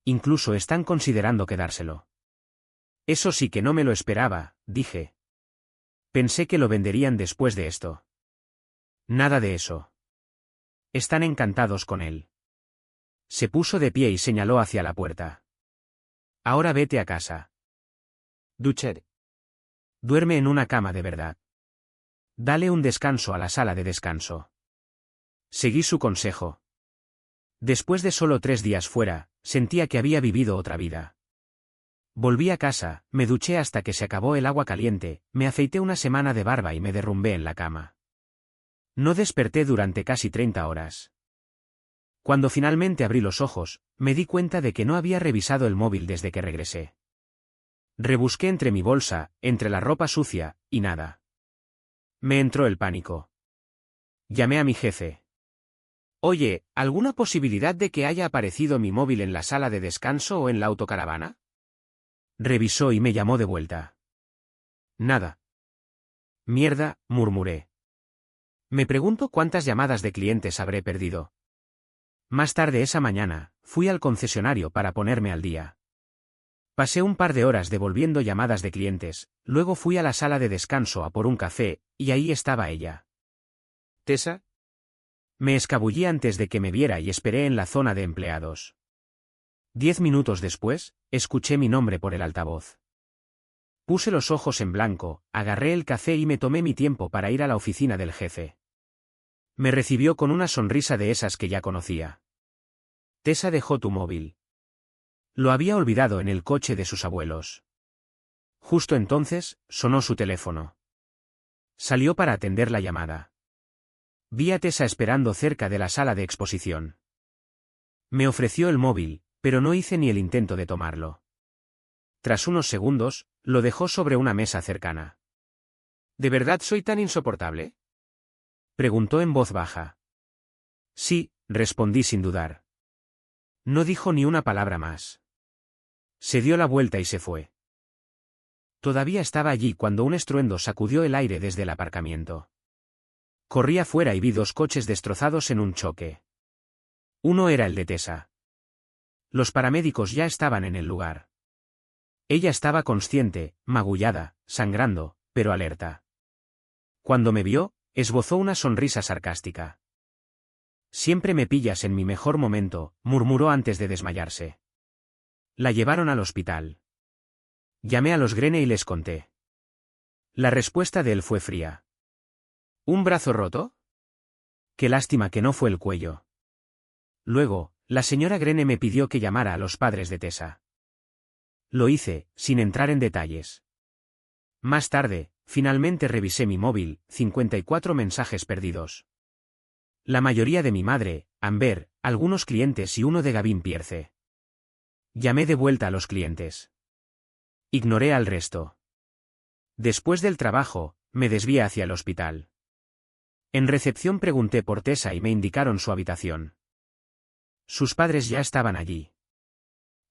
Incluso están considerando quedárselo. Eso sí que no me lo esperaba, dije. Pensé que lo venderían después de esto. Nada de eso. Están encantados con él. Se puso de pie y señaló hacia la puerta. Ahora vete a casa. Ducher. Duerme en una cama de verdad. Dale un descanso a la sala de descanso. Seguí su consejo. Después de solo 3 días fuera, sentía que había vivido otra vida. Volví a casa, me duché hasta que se acabó el agua caliente, me afeité una semana de barba y me derrumbé en la cama. No desperté durante casi 30 horas. Cuando finalmente abrí los ojos, me di cuenta de que no había revisado el móvil desde que regresé. Rebusqué entre mi bolsa, entre la ropa sucia, y nada. Me entró el pánico. Llamé a mi jefe. Oye, ¿alguna posibilidad de que haya aparecido mi móvil en la sala de descanso o en la autocaravana? Revisó y me llamó de vuelta. Nada. Mierda, murmuré. Me pregunto cuántas llamadas de clientes habré perdido. Más tarde esa mañana, fui al concesionario para ponerme al día. Pasé un par de horas devolviendo llamadas de clientes, luego fui a la sala de descanso a por un café, y ahí estaba ella. ¿Tessa? Me escabullí antes de que me viera y esperé en la zona de empleados. 10 minutos después, escuché mi nombre por el altavoz. Puse los ojos en blanco, agarré el café y me tomé mi tiempo para ir a la oficina del jefe. Me recibió con una sonrisa de esas que ya conocía. Tessa dejó tu móvil. Lo había olvidado en el coche de sus abuelos. Justo entonces, sonó su teléfono. Salió para atender la llamada. Vi a Tessa esperando cerca de la sala de exposición. Me ofreció el móvil, pero no hice ni el intento de tomarlo. Tras unos segundos, lo dejó sobre una mesa cercana. ¿De verdad soy tan insoportable?, preguntó en voz baja. Sí, respondí sin dudar. No dijo ni una palabra más. Se dio la vuelta y se fue. Todavía estaba allí cuando un estruendo sacudió el aire desde el aparcamiento. Corrí afuera y vi 2 coches destrozados en un choque. Uno era el de Tessa. Los paramédicos ya estaban en el lugar. Ella estaba consciente, magullada, sangrando, pero alerta. Cuando me vio, esbozó una sonrisa sarcástica. Siempre me pillas en mi mejor momento, murmuró antes de desmayarse. La llevaron al hospital. Llamé a los Grene y les conté. La respuesta de él fue fría. ¿Un brazo roto? Qué lástima que no fue el cuello. Luego, la señora Grene me pidió que llamara a los padres de Tessa. Lo hice, sin entrar en detalles. Más tarde, finalmente revisé mi móvil, 54 mensajes perdidos. La mayoría de mi madre, Amber, algunos clientes y uno de Gavin Pierce. Llamé de vuelta a los clientes. Ignoré al resto. Después del trabajo, me desvié hacia el hospital. En recepción pregunté por Tessa y me indicaron su habitación. Sus padres ya estaban allí.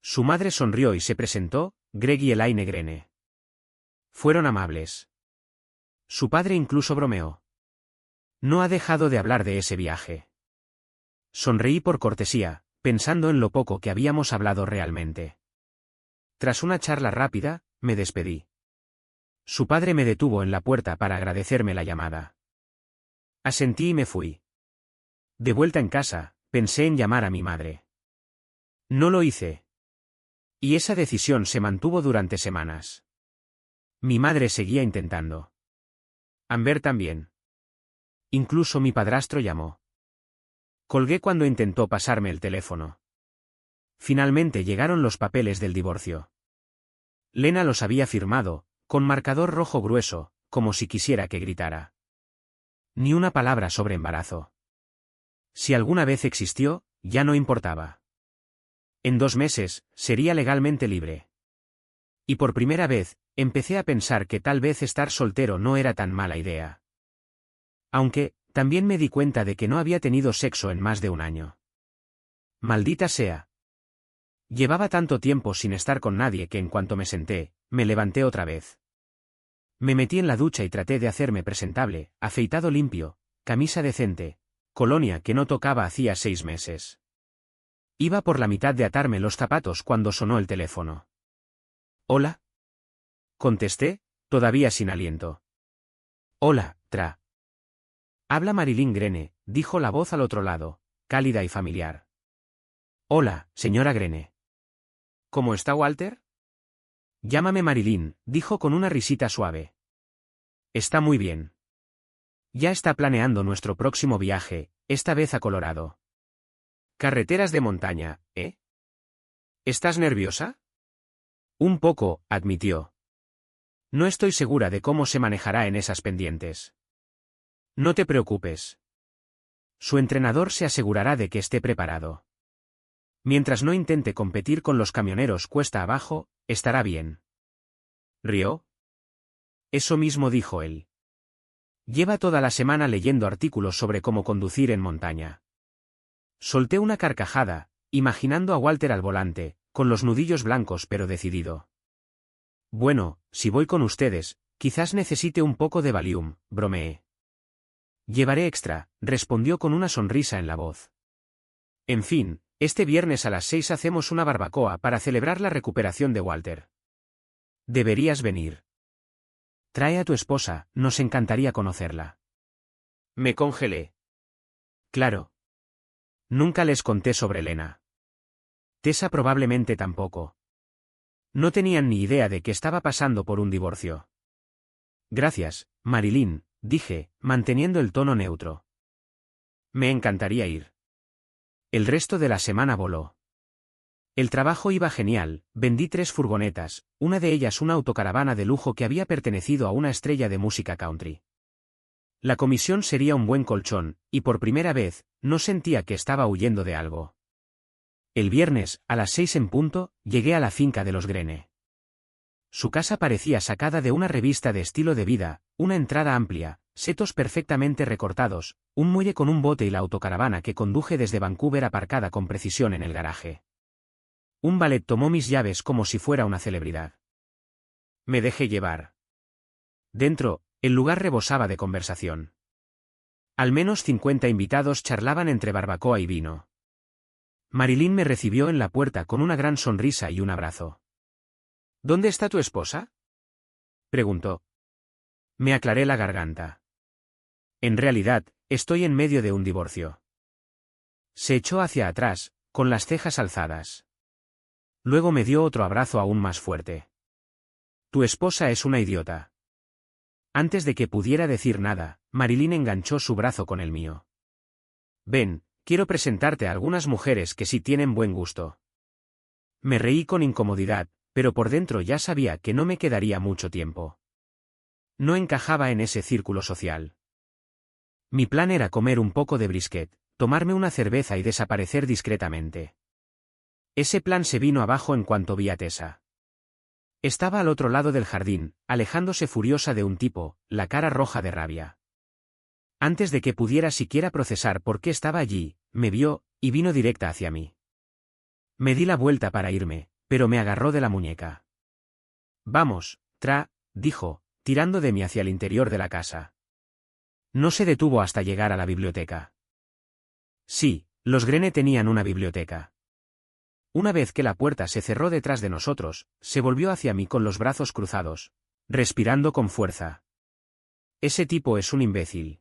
Su madre sonrió y se presentó, Greg y Elaine Grene. Fueron amables. Su padre incluso bromeó. No ha dejado de hablar de ese viaje. Sonreí por cortesía, pensando en lo poco que habíamos hablado realmente. Tras una charla rápida, me despedí. Su padre me detuvo en la puerta para agradecerme la llamada. Asentí y me fui. De vuelta en casa, pensé en llamar a mi madre. No lo hice. Y esa decisión se mantuvo durante semanas. Mi madre seguía intentando. Amber también. Incluso mi padrastro llamó. Colgué cuando intentó pasarme el teléfono. Finalmente llegaron los papeles del divorcio. Lena los había firmado, con marcador rojo grueso, como si quisiera que gritara. Ni una palabra sobre embarazo. Si alguna vez existió, ya no importaba. En 2 meses, sería legalmente libre. Y por primera vez, empecé a pensar que tal vez estar soltero no era tan mala idea. Aunque, también me di cuenta de que no había tenido sexo en más de 1 año. Maldita sea. Llevaba tanto tiempo sin estar con nadie que en cuanto me senté, me levanté otra vez. Me metí en la ducha y traté de hacerme presentable, afeitado limpio, camisa decente, colonia que no tocaba hacía 6 meses. Iba por la mitad de atarme los zapatos cuando sonó el teléfono. ¿Hola? Contesté, todavía sin aliento. Hola, Tra. Habla Marilyn Grene, dijo la voz al otro lado, cálida y familiar. Hola, señora Grene. ¿Cómo está Walter? Llámame Marilyn, dijo con una risita suave. Está muy bien. Ya está planeando nuestro próximo viaje, esta vez a Colorado. Carreteras de montaña, ¿eh? ¿Estás nerviosa? Un poco, admitió. No estoy segura de cómo se manejará en esas pendientes. No te preocupes. Su entrenador se asegurará de que esté preparado. Mientras no intente competir con los camioneros cuesta abajo, estará bien. ¿Rió? Eso mismo dijo él. Lleva toda la semana leyendo artículos sobre cómo conducir en montaña. Solté una carcajada, imaginando a Walter al volante, con los nudillos blancos pero decidido. Bueno, si voy con ustedes, quizás necesite un poco de Valium, bromeé. Llevaré extra, respondió con una sonrisa en la voz. En fin, este viernes a las 6 hacemos una barbacoa para celebrar la recuperación de Walter. Deberías venir. Trae a tu esposa, nos encantaría conocerla. Me congelé. Claro. Nunca les conté sobre Lena. Tessa probablemente tampoco. No tenían ni idea de que estaba pasando por un divorcio. Gracias, Marilyn, dije, manteniendo el tono neutro. Me encantaría ir. El resto de la semana voló. El trabajo iba genial, vendí 3 furgonetas, una de ellas una autocaravana de lujo que había pertenecido a una estrella de música country. La comisión sería un buen colchón, y por primera vez, no sentía que estaba huyendo de algo. El viernes, a las 6 en punto, llegué a la finca de los Grene. Su casa parecía sacada de una revista de estilo de vida, una entrada amplia, setos perfectamente recortados, un muelle con un bote y la autocaravana que conduje desde Vancouver aparcada con precisión en el garaje. Un valet tomó mis llaves como si fuera una celebridad. Me dejé llevar. Dentro, el lugar rebosaba de conversación. Al menos 50 invitados charlaban entre barbacoa y vino. Marilyn me recibió en la puerta con una gran sonrisa y un abrazo. ¿Dónde está tu esposa? Preguntó. Me aclaré la garganta. En realidad, estoy en medio de un divorcio. Se echó hacia atrás, con las cejas alzadas. Luego me dio otro abrazo aún más fuerte. Tu esposa es una idiota. Antes de que pudiera decir nada, Marilyn enganchó su brazo con el mío. Ven, quiero presentarte a algunas mujeres que sí tienen buen gusto. Me reí con incomodidad, pero por dentro ya sabía que no me quedaría mucho tiempo. No encajaba en ese círculo social. Mi plan era comer un poco de brisket, tomarme una cerveza y desaparecer discretamente. Ese plan se vino abajo en cuanto vi a Tessa. Estaba al otro lado del jardín, alejándose furiosa de un tipo, la cara roja de rabia. Antes de que pudiera siquiera procesar por qué estaba allí, me vio, y vino directa hacia mí. Me di la vuelta para irme, pero me agarró de la muñeca. Vamos, Tra, dijo, tirando de mí hacia el interior de la casa. No se detuvo hasta llegar a la biblioteca. Sí, Los Grene tenían una biblioteca. Una vez que la puerta se cerró detrás de nosotros, se volvió hacia mí con los brazos cruzados, respirando con fuerza. Ese tipo es un imbécil.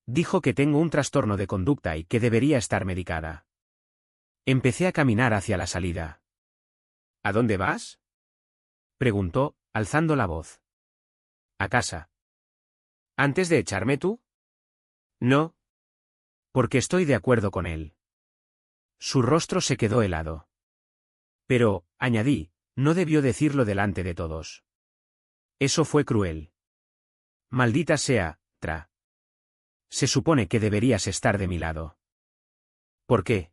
Dijo que tengo un trastorno de conducta y que debería estar medicada. Empecé a caminar hacia la salida. ¿A dónde vas?, preguntó, alzando la voz. A casa. ¿Antes de echarme tú? No. Porque estoy de acuerdo con él. Su rostro se quedó helado. Pero, añadí, no debió decirlo delante de todos. Eso fue cruel. Maldita sea, Tra. Se supone que deberías estar de mi lado. ¿Por qué?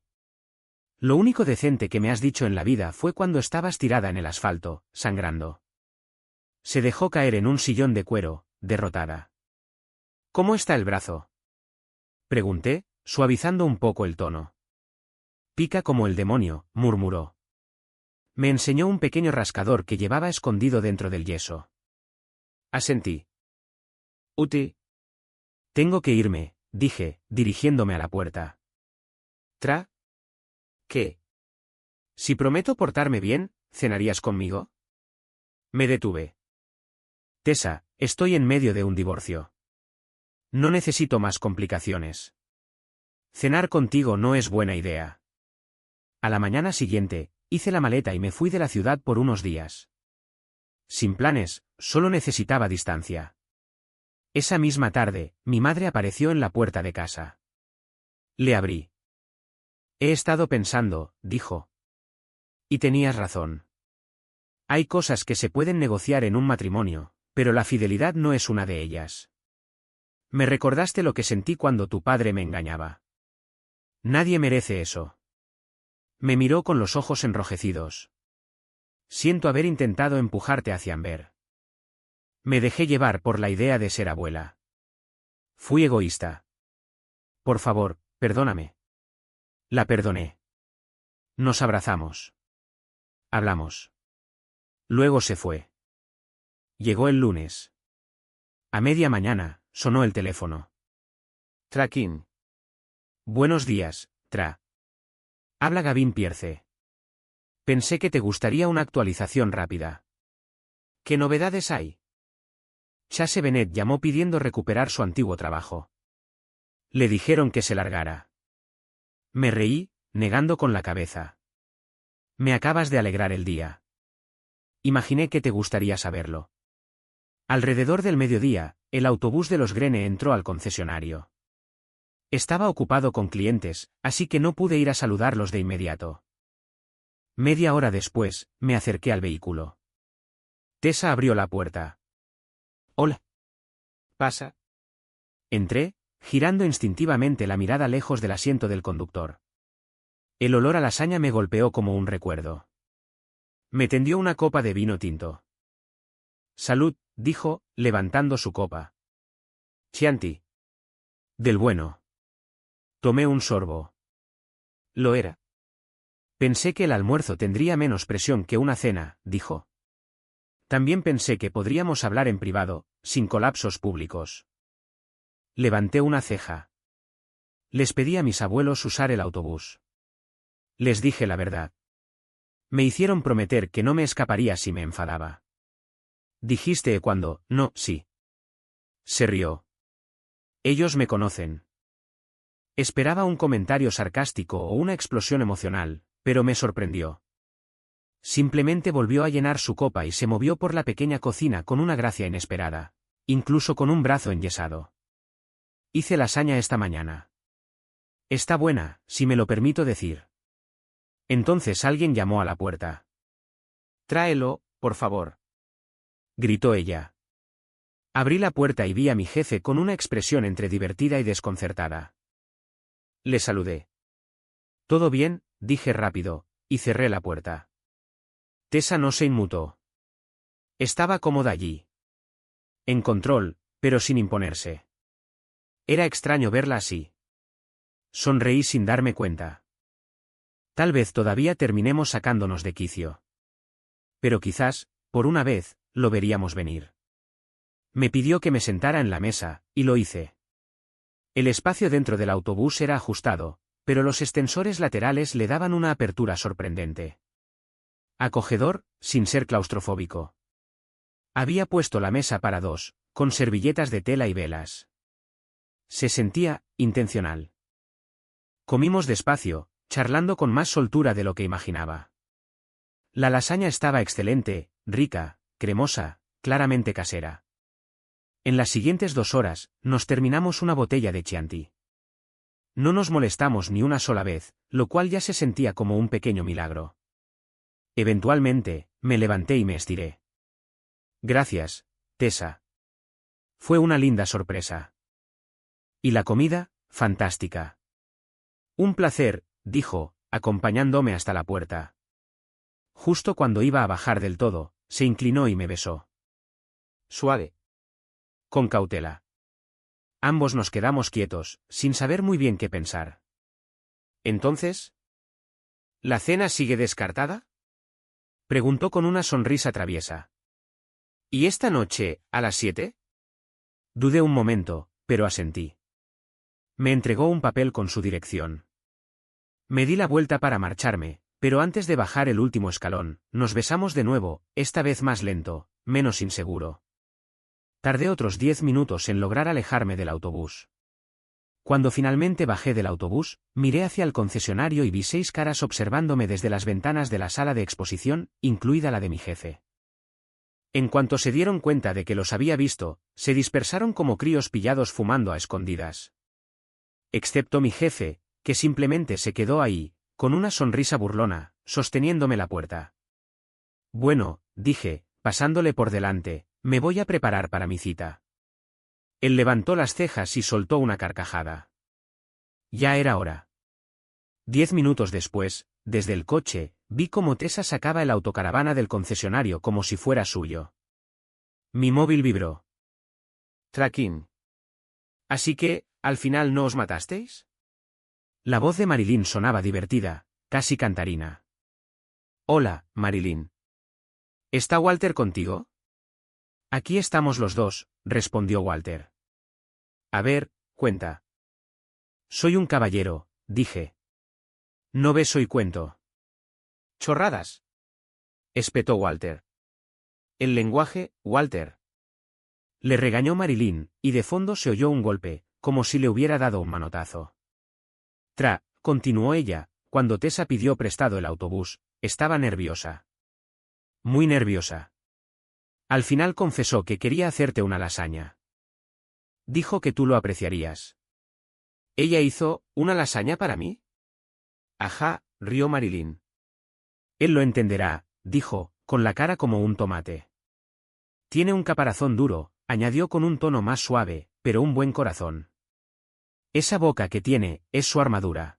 Lo único decente que me has dicho en la vida fue cuando estabas tirada en el asfalto, sangrando. Se dejó caer en un sillón de cuero, derrotada. ¿Cómo está el brazo?, pregunté, suavizando un poco el tono. Pica como el demonio, murmuró. Me enseñó un pequeño rascador que llevaba escondido dentro del yeso. Asentí. Uti. Tengo que irme, dije, dirigiéndome a la puerta. Tra. ¿Qué? Si prometo portarme bien, ¿cenarías conmigo? Me detuve. Tessa, estoy en medio de un divorcio. No necesito más complicaciones. Cenar contigo no es buena idea. A la mañana siguiente, hice la maleta y me fui de la ciudad por unos días. Sin planes, solo necesitaba distancia. Esa misma tarde, mi madre apareció en la puerta de casa. Le abrí. He estado pensando, dijo. Y tenías razón. Hay cosas que se pueden negociar en un matrimonio, pero la fidelidad no es una de ellas. Me recordaste lo que sentí cuando tu padre me engañaba. Nadie merece eso. Me miró con los ojos enrojecidos. Siento haber intentado empujarte hacia Amber. Me dejé llevar por la idea de ser abuela. Fui egoísta. Por favor, perdóname. La perdoné. Nos abrazamos. Hablamos. Luego se fue. Llegó el lunes. A media mañana, sonó el teléfono. Tracking. Buenos días, Tra. Habla Gavin Pierce. Pensé que te gustaría una actualización rápida. ¿Qué novedades hay? Chase Bennett llamó pidiendo recuperar su antiguo trabajo. Le dijeron que se largara. Me reí, negando con la cabeza. Me acabas de alegrar el día. Imaginé que te gustaría saberlo. Alrededor del mediodía, el autobús de los Grene entró al concesionario. Estaba ocupado con clientes, así que no pude ir a saludarlos de inmediato. Media hora después, me acerqué al vehículo. Tessa abrió la puerta. Hola. Pasa. Entré, girando instintivamente la mirada lejos del asiento del conductor. El olor a lasaña me golpeó como un recuerdo. Me tendió una copa de vino tinto. Salud, dijo, levantando su copa. Chianti. Del bueno. Tomé un sorbo. Lo era. Pensé que el almuerzo tendría menos presión que una cena, dijo. También pensé que podríamos hablar en privado, sin colapsos públicos. Levanté una ceja. Les pedí a mis abuelos usar el autobús. Les dije la verdad. Me hicieron prometer que no me escaparía si me enfadaba. Dijiste cuando, no, sí. Se rió. Ellos me conocen. Esperaba un comentario sarcástico o una explosión emocional, pero me sorprendió. Simplemente volvió a llenar su copa y se movió por la pequeña cocina con una gracia inesperada, incluso con un brazo enyesado. Hice lasaña esta mañana. Está buena, si me lo permito decir. Entonces alguien llamó a la puerta. Tráelo, por favor. Gritó ella. Abrí la puerta y vi a mi jefe con una expresión entre divertida y desconcertada. Le saludé. ¿Todo bien?, dije rápido, y cerré la puerta. Tessa no se inmutó. Estaba cómoda allí. En control, pero sin imponerse. Era extraño verla así. Sonreí sin darme cuenta. Tal vez todavía terminemos sacándonos de quicio. Pero quizás, por una vez, lo veríamos venir. Me pidió que me sentara en la mesa, y lo hice. El espacio dentro del autobús era ajustado, pero los extensores laterales le daban una apertura sorprendente. Acogedor, sin ser claustrofóbico. Había puesto la mesa para dos, con servilletas de tela y velas. Se sentía intencional. Comimos despacio, charlando con más soltura de lo que imaginaba. La lasaña estaba excelente, rica, cremosa, claramente casera. En las siguientes 2 horas, nos terminamos una botella de Chianti. No nos molestamos ni una sola vez, lo cual ya se sentía como un pequeño milagro. Eventualmente, me levanté y me estiré. Gracias, Tessa. Fue una linda sorpresa. Y la comida, fantástica. Un placer, dijo, acompañándome hasta la puerta. Justo cuando iba a bajar del todo, se inclinó y me besó. Suave. Con cautela. Ambos nos quedamos quietos, sin saber muy bien qué pensar. ¿Entonces? ¿La cena sigue descartada? Preguntó con una sonrisa traviesa. ¿Y esta noche, a las 7? Dudé un momento, pero asentí. Me entregó un papel con su dirección. Me di la vuelta para marcharme, pero antes de bajar el último escalón, nos besamos de nuevo, esta vez más lento, menos inseguro. Tardé otros 10 minutos en lograr alejarme del autobús. Cuando finalmente bajé del autobús, miré hacia el concesionario y vi 6 caras observándome desde las ventanas de la sala de exposición, incluida la de mi jefe. En cuanto se dieron cuenta de que los había visto, se dispersaron como críos pillados fumando a escondidas. Excepto mi jefe, que simplemente se quedó ahí, con una sonrisa burlona, sosteniéndome la puerta. Bueno, dije, pasándole por delante, me voy a preparar para mi cita. Él levantó las cejas y soltó una carcajada. Ya era hora. 10 minutos después, desde el coche, vi cómo Tessa sacaba el autocaravana del concesionario como si fuera suyo. Mi móvil vibró. Tracking. Así que, ¿al final no os matasteis? La voz de Marilyn sonaba divertida, casi cantarina. Hola, Marilyn. ¿Está Walter contigo? Aquí estamos los dos, respondió Walter. A ver, cuenta. Soy un caballero, dije. No beso y cuento. Chorradas. Espetó Walter. El lenguaje, Walter. Le regañó Marilyn, y de fondo se oyó un golpe, como si le hubiera dado un manotazo. Continuó ella, cuando Tessa pidió prestado el autobús, estaba nerviosa. Muy nerviosa. Al final confesó que quería hacerte una lasaña. Dijo que tú lo apreciarías. ¿Ella hizo una lasaña para mí? Ajá, rió Marilyn. Él lo entenderá, dijo, con la cara como un tomate. Tiene un caparazón duro, añadió con un tono más suave, pero un buen corazón. Esa boca que tiene, es su armadura.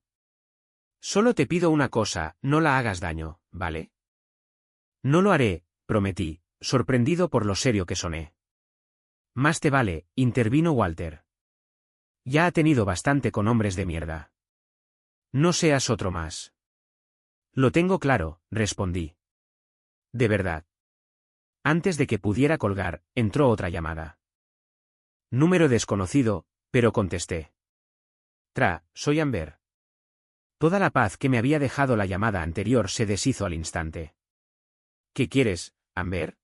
Solo te pido una cosa, no la hagas daño, ¿vale? No lo haré, prometí, sorprendido por lo serio que soné. Más te vale, intervino Walter. Ya ha tenido bastante con hombres de mierda. No seas otro más. Lo tengo claro, respondí. De verdad. Antes de que pudiera colgar, entró otra llamada. Número desconocido, pero contesté. Soy Amber. Toda la paz que me había dejado la llamada anterior se deshizo al instante. ¿Qué quieres, Amber?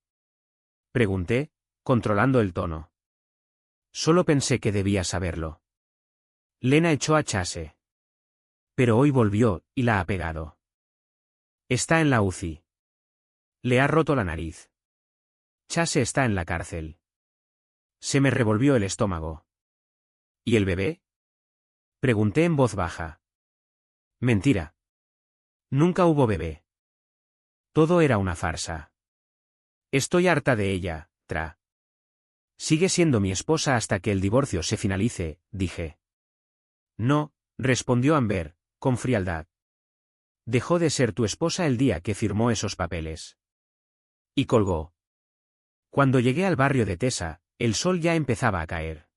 Pregunté, controlando el tono. Solo pensé que debía saberlo. Lena echó a Chase. Pero hoy volvió, y la ha pegado. Está en la UCI. Le ha roto la nariz. Chase está en la cárcel. Se me revolvió el estómago. ¿Y el bebé? Pregunté en voz baja. Mentira. Nunca hubo bebé. Todo era una farsa. Estoy harta de ella, Sigue siendo mi esposa hasta que el divorcio se finalice, dije. No, respondió Amber, con frialdad. Dejó de ser tu esposa el día que firmó esos papeles. Y colgó. Cuando llegué al barrio de Tessa, el sol ya empezaba a caer.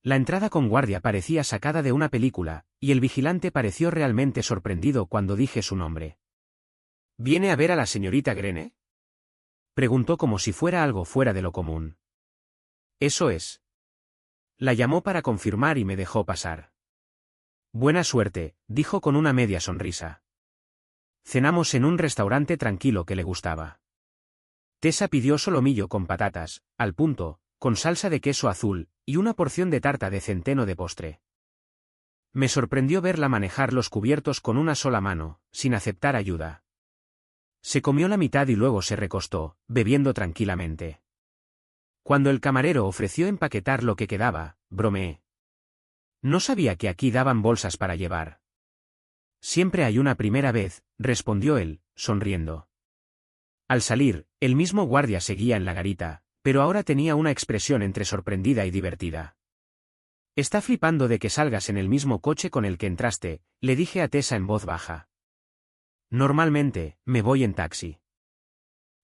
La entrada con guardia parecía sacada de una película, y el vigilante pareció realmente sorprendido cuando dije su nombre. ¿Viene a ver a la señorita Grene? Preguntó como si fuera algo fuera de lo común. Eso es. La llamó para confirmar y me dejó pasar. Buena suerte, dijo con una media sonrisa. Cenamos en un restaurante tranquilo que le gustaba. Tessa pidió solomillo con patatas, al punto, con salsa de queso azul, y una porción de tarta de centeno de postre. Me sorprendió verla manejar los cubiertos con una sola mano, sin aceptar ayuda. Se comió la mitad y luego se recostó, bebiendo tranquilamente. Cuando el camarero ofreció empaquetar lo que quedaba, bromeé. No sabía que aquí daban bolsas para llevar. Siempre hay una primera vez, respondió él, sonriendo. Al salir, el mismo guardia seguía en la garita, pero ahora tenía una expresión entre sorprendida y divertida. Está flipando de que salgas en el mismo coche con el que entraste, le dije a Tessa en voz baja. Normalmente, me voy en taxi.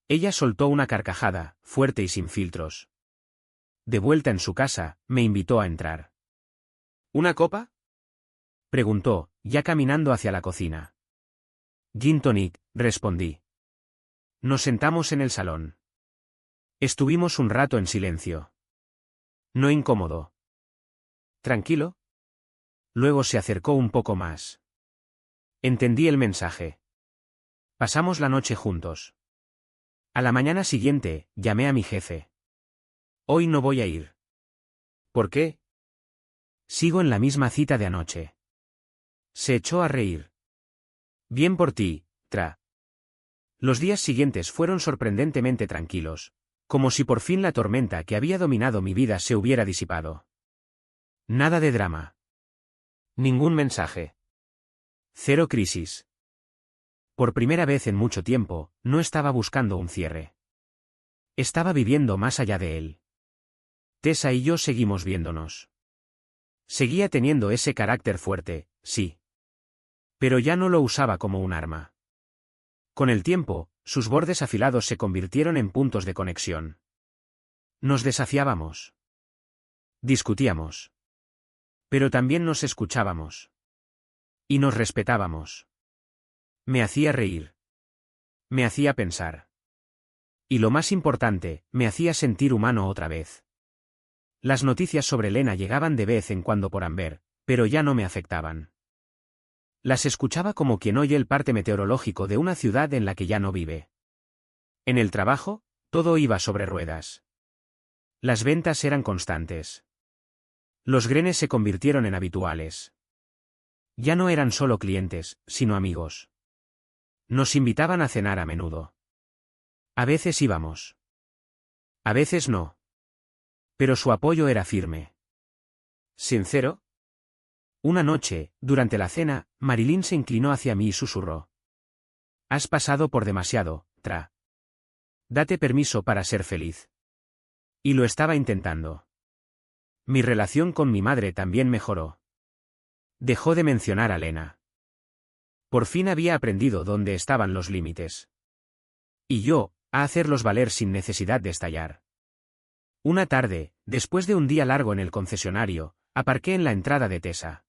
Ella soltó una carcajada, fuerte y sin filtros. De vuelta en su casa, me invitó a entrar. ¿Una copa?, preguntó, ya caminando hacia la cocina. Gin tonic, respondí. Nos sentamos en el salón. Estuvimos un rato en silencio. No incómodo. ¿Tranquilo? Luego se acercó un poco más. Entendí el mensaje. Pasamos la noche juntos. A la mañana siguiente, llamé a mi jefe. Hoy no voy a ir. ¿Por qué? Sigo en la misma cita de anoche. Se echó a reír. Bien por ti, Tra. Los días siguientes fueron sorprendentemente tranquilos, como si por fin la tormenta que había dominado mi vida se hubiera disipado. Nada de drama. Ningún mensaje. Cero crisis. Por primera vez en mucho tiempo, no estaba buscando un cierre. Estaba viviendo más allá de él. Tessa y yo seguimos viéndonos. Seguía teniendo ese carácter fuerte, sí. Pero ya no lo usaba como un arma. Con el tiempo, sus bordes afilados se convirtieron en puntos de conexión. Nos desafiábamos. Discutíamos. Pero también nos escuchábamos. Y nos respetábamos. Me hacía reír. Me hacía pensar. Y lo más importante, me hacía sentir humano otra vez. Las noticias sobre Lena llegaban de vez en cuando por Amber, pero ya no me afectaban. Las escuchaba como quien oye el parte meteorológico de una ciudad en la que ya no vive. En el trabajo, todo iba sobre ruedas. Las ventas eran constantes. Los grenes se convirtieron en habituales. Ya no eran solo clientes, sino amigos. Nos invitaban a cenar a menudo. A veces íbamos. A veces no. Pero su apoyo era firme. ¿Sincero? Una noche, durante la cena, Marilyn se inclinó hacia mí y susurró. Has pasado por demasiado, Tra. Date permiso para ser feliz. Y lo estaba intentando. Mi relación con mi madre también mejoró. Dejó de mencionar a Lena. Por fin había aprendido dónde estaban los límites. Y yo, a hacerlos valer sin necesidad de estallar. Una tarde, después de un día largo en el concesionario, aparqué en la entrada de Tessa.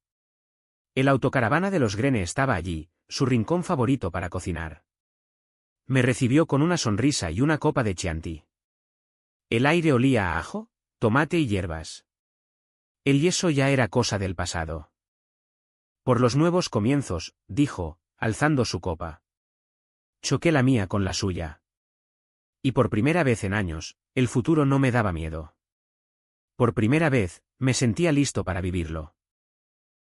El autocaravana de los Grene estaba allí, su rincón favorito para cocinar. Me recibió con una sonrisa y una copa de Chianti. El aire olía a ajo, tomate y hierbas. El yeso ya era cosa del pasado. Por los nuevos comienzos, dijo, alzando su copa. Choqué la mía con la suya. Y por primera vez en años, el futuro no me daba miedo. Por primera vez, me sentía listo para vivirlo.